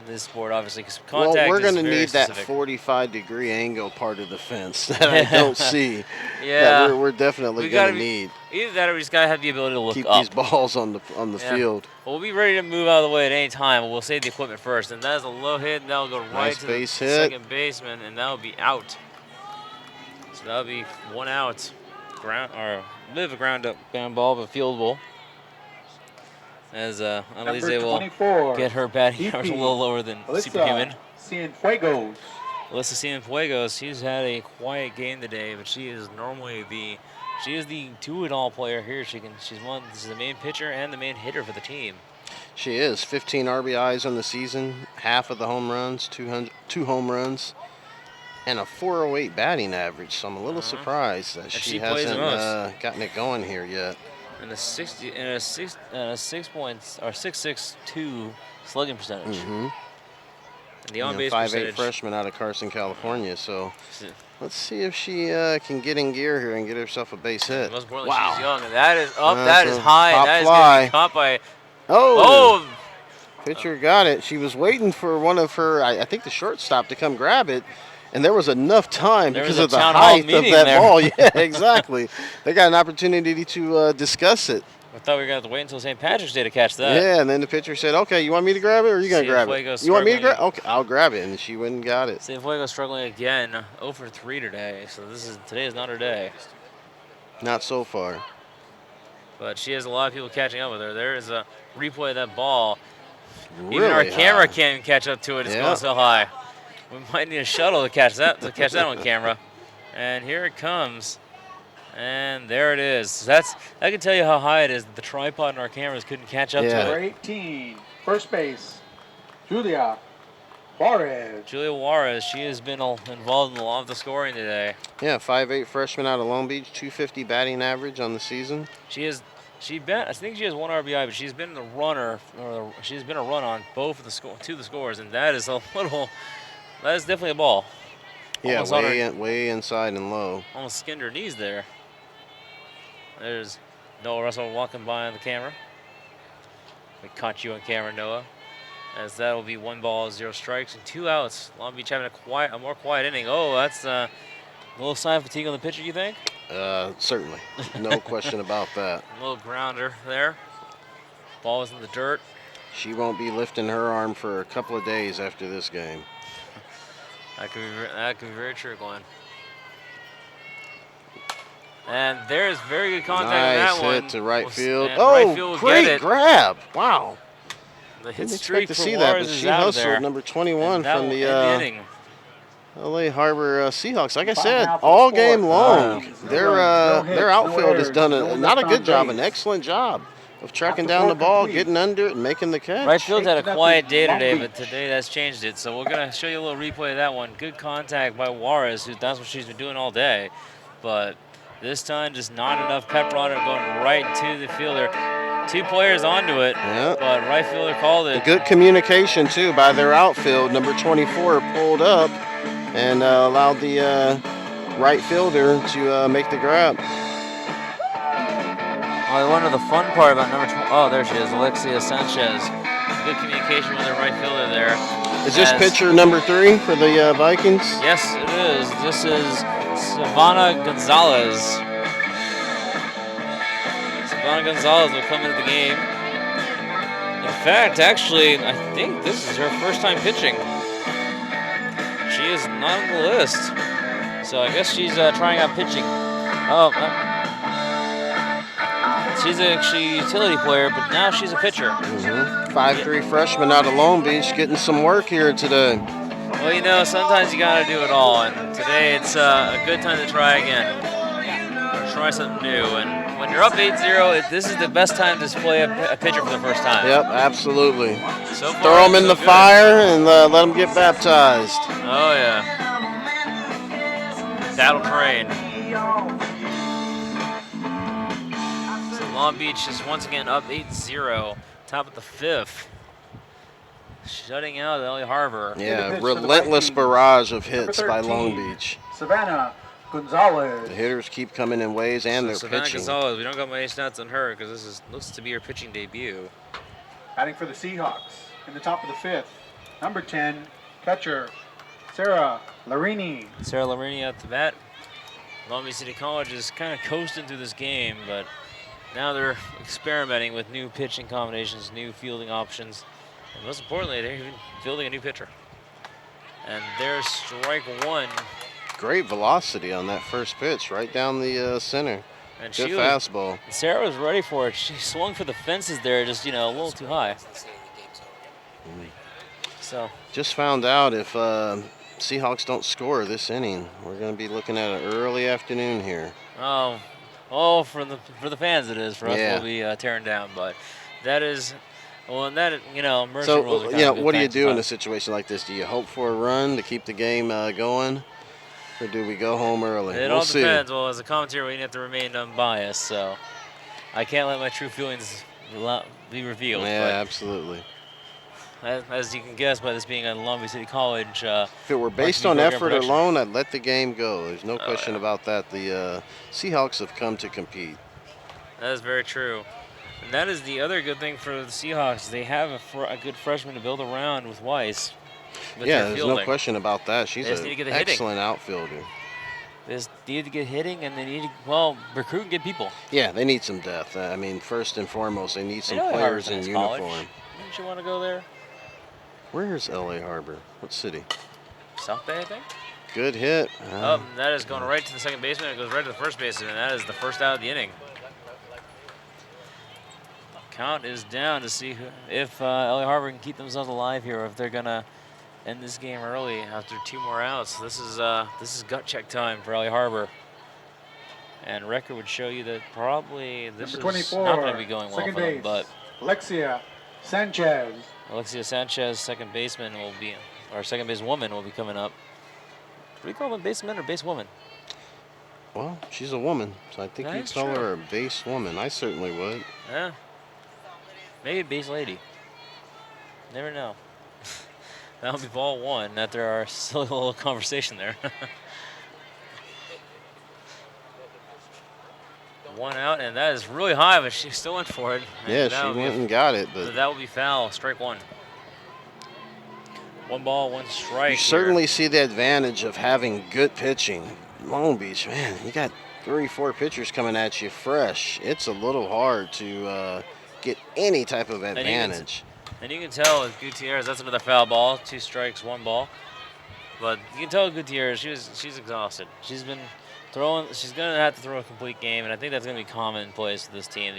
B: this sport, obviously, because contact
D: Well, we're
B: going
D: to need
B: specific.
D: that 45-degree angle part of the fence that I don't see.
B: Yeah,
D: that we're definitely going to need.
B: Either that, or we just got to have the ability to look
D: Keep
B: up.
D: these balls on the field.
B: Well, we'll be ready to move out of the way at any time. We'll save the equipment first, and that is a low hit. And that'll go right to the second baseman, and that'll be out. So that'll be 1 out. A bit of a ground ball, but fieldable. As Annalise will get her batting average a little lower than superhuman.
A: Cienfuegos.
B: Alyssa Cienfuegos, she's had a quiet game today, but she is normally the do-it-all player here. She's the main pitcher and the main hitter for the team.
D: She is 15 RBIs on the season, half of the home runs, 2 home runs, and a 408 batting average. So I'm a little surprised that she hasn't gotten it going here yet.
B: And a 6.62 slugging percentage.
D: Mm-hmm.
B: And the on-base
D: 5'8" freshman out of Carson, California. So let's see if she can get in gear here and get herself a base hit.
B: Most importantly, she's young, and that is up. That is high.
D: Top
B: and that
D: fly.
B: is caught by.
D: Oh! Pitcher got it. She was waiting for one of her, I think the shortstop, to come grab it. And there was enough time because of the height of that ball. Yeah, exactly. They got an opportunity to discuss it.
B: I thought we were going to have to wait until St. Patrick's Day to catch that.
D: Yeah, and then the pitcher said, okay, you want me to grab it or are you going to grab it? You want me to grab it? Okay, I'll grab it. And she went and got it.
B: Cienfuegos struggling again, 0 for 3 today. So today is not her day.
D: Not so far.
B: But she has a lot of people catching up with her. There is a replay of that ball.
D: Really
B: Even our camera
D: high.
B: can't even catch up to it. It's
D: Yeah.
B: going so high. We might need a shuttle to catch that on camera. And here it comes. And there it is. I can tell you how high it is. The tripod and our cameras couldn't catch up to
A: Number
B: it.
A: 18, first base, Julia Juarez.
B: Julia Juarez, she has been involved in a lot of the scoring today.
D: Yeah, 5'8" freshman out of Long Beach, 250 batting average on the season.
B: I think she has 1 RBI, but she's been the runner, or she's been a run on both of the scores, and that is definitely a ball.
D: Yeah,
B: Almost
D: way inside and low.
B: Almost skinned her knees there. There's Noah Russell walking by on the camera. We caught you on camera, Noah. As that will be 1 ball, 0 strikes, and 2 outs. Long Beach having a more quiet inning. Oh, that's a little sign of fatigue on the pitcher, you think?
D: Certainly. No question about that.
B: A little grounder there. Ball was in the dirt.
D: She won't be lifting her arm for a couple of days after this game.
B: That could be very true, Glenn. And there's very good contact on that one.
D: Nice hit to right field.
B: And
D: Oh,
B: right field will
D: great
B: get it.
D: grab. Wow.
B: The hit
D: Didn't
B: streak
D: expect to
B: for
D: see that, but
B: Juarez is
D: she
B: out
D: hustled
B: there.
D: number 21
B: And that
D: from
B: will
D: the
B: end inning.
D: LA Harbor Seahawks. Like I
A: Bottom
D: said,
A: half of
D: all
A: the
D: game
A: fourth.
D: long,
A: No
D: their
A: runs, no hits,
D: their
A: no
D: outfield has
A: errors,
D: done
A: no
D: not a
A: left
D: good
A: on
D: job,
A: base.
D: an excellent job of tracking
A: After
D: down the
A: four
D: ball,
A: complete.
D: getting under it, and making the catch.
B: Right field's had a
A: 8-0
B: quiet day
A: Long
B: today,
A: Beach.
B: but today that's changed it. So we're gonna show you a little replay of that one. Good contact by Juarez, that's what she's been doing all day. But this time, just not enough pep on her, going right to the fielder. 2 players onto it,
D: Yeah.
B: but right fielder called it.
D: Good communication too by their outfield. Number 24 pulled up and allowed the right fielder to make the grab.
B: I wonder the fun part about number 20. Oh, there she is, Alexia Sanchez. Good communication with the right fielder there.
D: Is this pitcher number 3 for the Vikings?
B: Yes, it is. This is Savannah Gonzalez. Savannah Gonzalez will come into the game. In fact, actually, I think this is her first time pitching. She is not on the list. So I guess she's trying out pitching. Oh, she's actually a utility player, but now she's a pitcher.
D: 5'3" freshman out of Long Beach getting some work here today.
B: Well, you know, sometimes you gotta do it all, and today it's a good time to try again. Or try something new. And when you're up 8-0, this is the best time to play a pitcher for the first time.
D: Yep, absolutely.
B: So far,
D: Throw them in
B: so
D: the
B: good.
D: fire and let them get baptized.
B: Oh, yeah. That'll train. So Long Beach is once again up 8-0, top of the 5th. Shutting out LA Harbor.
D: Yeah,
A: pitch for the
D: relentless
A: Vikings.
D: barrage of
A: Number
D: hits by
A: 13,
D: Long Beach.
A: Savannah Gonzalez.
D: The hitters keep coming in waves and they're
B: Savannah
D: pitching.
B: Gonzalez, we don't got my stats on her because this looks to be her pitching debut.
A: Batting for the Seahawks in the top of the 5th. Number 10, catcher Sarah Larini.
B: Sarah Larini at the bat. Long Beach City College is kind of coasting through this game, but now they're experimenting with new pitching combinations, new fielding options, and most importantly, they're even fielding a new pitcher. And there's strike 1.
D: Great velocity on that first pitch, right down the center.
B: And
D: Good fastball.
B: Sarah was ready for it. She swung for the fences there, just, you know, a little too high. So
D: Just found out if Seahawks don't score this inning, we're going to be looking at an early afternoon here.
B: oh, for the fans it is. For us,
D: Yeah.
B: we'll be tearing down. But that is, well, and that, you know, mercy
D: So,
B: rules are kind
D: you know,
B: of good
D: what do you
B: things
D: do in a
B: about-
D: situation like this? Do you hope for a run to keep the game going, or do we go home early?
B: It
D: We'll
B: all
D: see.
B: depends. Well, as a commentator, we have to remain unbiased, so I can't let my true feelings be revealed.
D: Yeah, absolutely.
B: But as you can guess by this being a Long Beach City College,
D: If it were based
B: Varsity
D: on
B: program
D: effort
B: production.
D: alone, I'd let the game go. There's no question
B: yeah.
D: about that. The Seahawks have come to compete.
B: that is very true. And that is the other good thing for the Seahawks. They have a good freshman to build around with Weiss. With
D: Yeah,
B: their
D: there's
B: fielding.
D: no question about that. She's
B: They just
D: an
B: need to get the hitting.
D: excellent outfielder.
B: They just need to get hitting, and they need to, well, recruit and get people.
D: Yeah, they need some depth. I mean, first and foremost, they need some
B: They know
D: players
B: Harvard's
D: in
B: college.
D: uniform.
B: Wouldn't you want to go there?
D: Where is LA Harbor? What city?
B: South Bay, I think.
D: Good hit.
B: That is going right to the second baseman. It goes right to the first baseman, and that is the first out of the inning. Count is down to see if LA Harbor can keep themselves alive here, or if they're gonna end this game early after 2 more outs. This is gut check time for LA Harbor, and record would show you that probably this is not going to be going well for them. But
A: Alexia Sanchez.
B: Alexia Sanchez, second baseman, will be, or second base woman will be coming up. What do you call them, baseman or base woman?
D: Well, she's a woman, so I think you'd call her a base woman. I certainly would.
B: Yeah. Maybe base lady. Never know. That'll be ball 1 after our silly little conversation there. 1 out, and that is really high, but she still went for it.
D: Yeah, she went and got it, but
B: that would be foul. Strike 1. 1 ball, 1 strike.
D: You certainly see the advantage of having good pitching. Long Beach, man, you got 3, 4 pitchers coming at you fresh. It's a little hard to get any type of advantage.
B: And you can tell with Gutierrez, that's another foul ball. 2 strikes, 1 ball. But you can tell with Gutierrez, she's exhausted. She's been throwing. She's gonna have to throw a complete game, and I think that's gonna be commonplace for this team.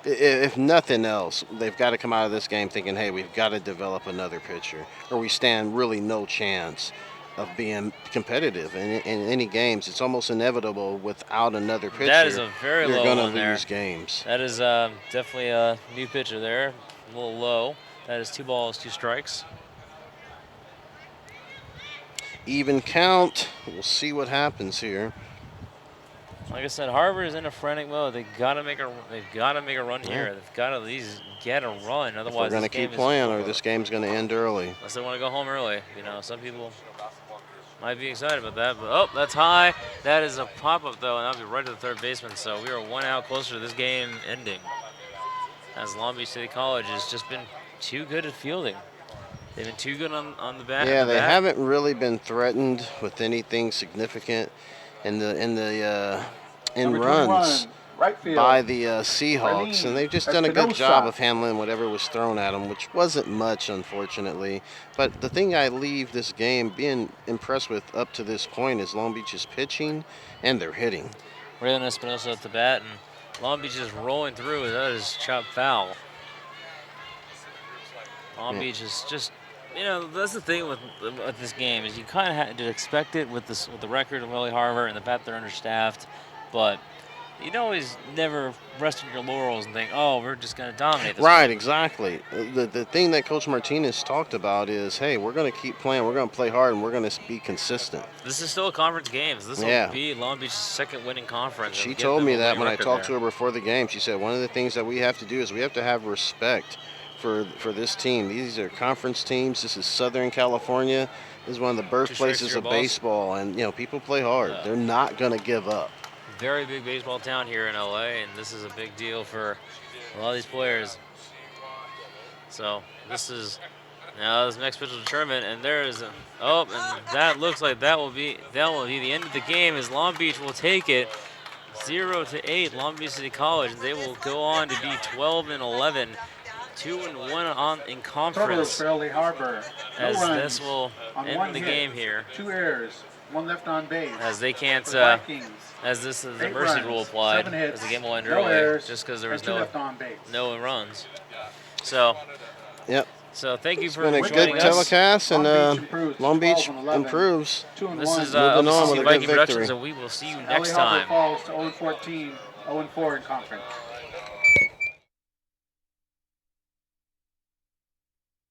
D: If nothing else, they've got to come out of this game thinking, hey, we've got to develop another pitcher, or we stand really no chance of being competitive in any games. It's almost inevitable without another pitcher.
B: That is a very low one there.
D: You're going to lose games.
B: That is definitely a new pitcher there, a little low. That is 2 balls, 2 strikes.
D: Even count. We'll see what happens here.
B: Like I said, Harbor is in a frantic mode. They've got to make a run here. They've got to at least get a run. Otherwise,
D: we're going to keep playing, or this game's going to end early.
B: Unless they want to go home early. You know, some people might be excited about that. But oh, that's high. That is a pop-up though, and that'll be right to the third baseman. So we are 1 out closer to this game ending. As Long Beach City College has just been too good at fielding. They've been too good on the bat.
D: Yeah, they haven't really been threatened with anything significant in runs by the Seahawks, and they've just done a good job of handling whatever was thrown at them, which wasn't much, unfortunately. But the thing I leave this game being impressed with up to this point is Long Beach's pitching and their hitting.
B: Raylan Espinosa at the bat, and Long Beach is rolling through. That is chopped foul. Long Beach is just, you know, that's the thing with this game is you kind of had to expect it with the record of LA Harbor and the fact they're understaffed, but you always never rest on your laurels and think, oh, we're just going to dominate this.
D: Right, exactly. The thing that Coach Martinez talked about is, hey, we're going to keep playing, we're going to play hard, and we're going to be consistent.
B: This is still a conference game. This will be Long Beach's second winning conference.
D: She told me that when I talked to her before the game. She said one of the things that we have to do is we have to have respect for this team. These are conference teams. This is Southern California. This is one of the birthplaces of baseball, and you know, people play hard. They're not going to give up.
B: Very big baseball town here in LA, and this is a big deal for a lot of these players. So this is now this next pitch will determine, and there is and that looks like that will be the end of the game as Long Beach will take it 0-8 Long Beach City College, and they will go on to be 12-11. 2-1 in conference.
A: Harbor.
B: As this will end the game here.
A: 2 errors, 1 left on base.
B: As they can't, as this is the mercy rule applied, as the game will end early, just because there was no runs. So,
D: yep.
B: So thank you for
D: joining us. It's been a good telecast, and Long Beach improves.
B: This is LBCC Viking Productions, and we will see you next time.
A: LA Harbor falls to 0-14, 0-4 in conference.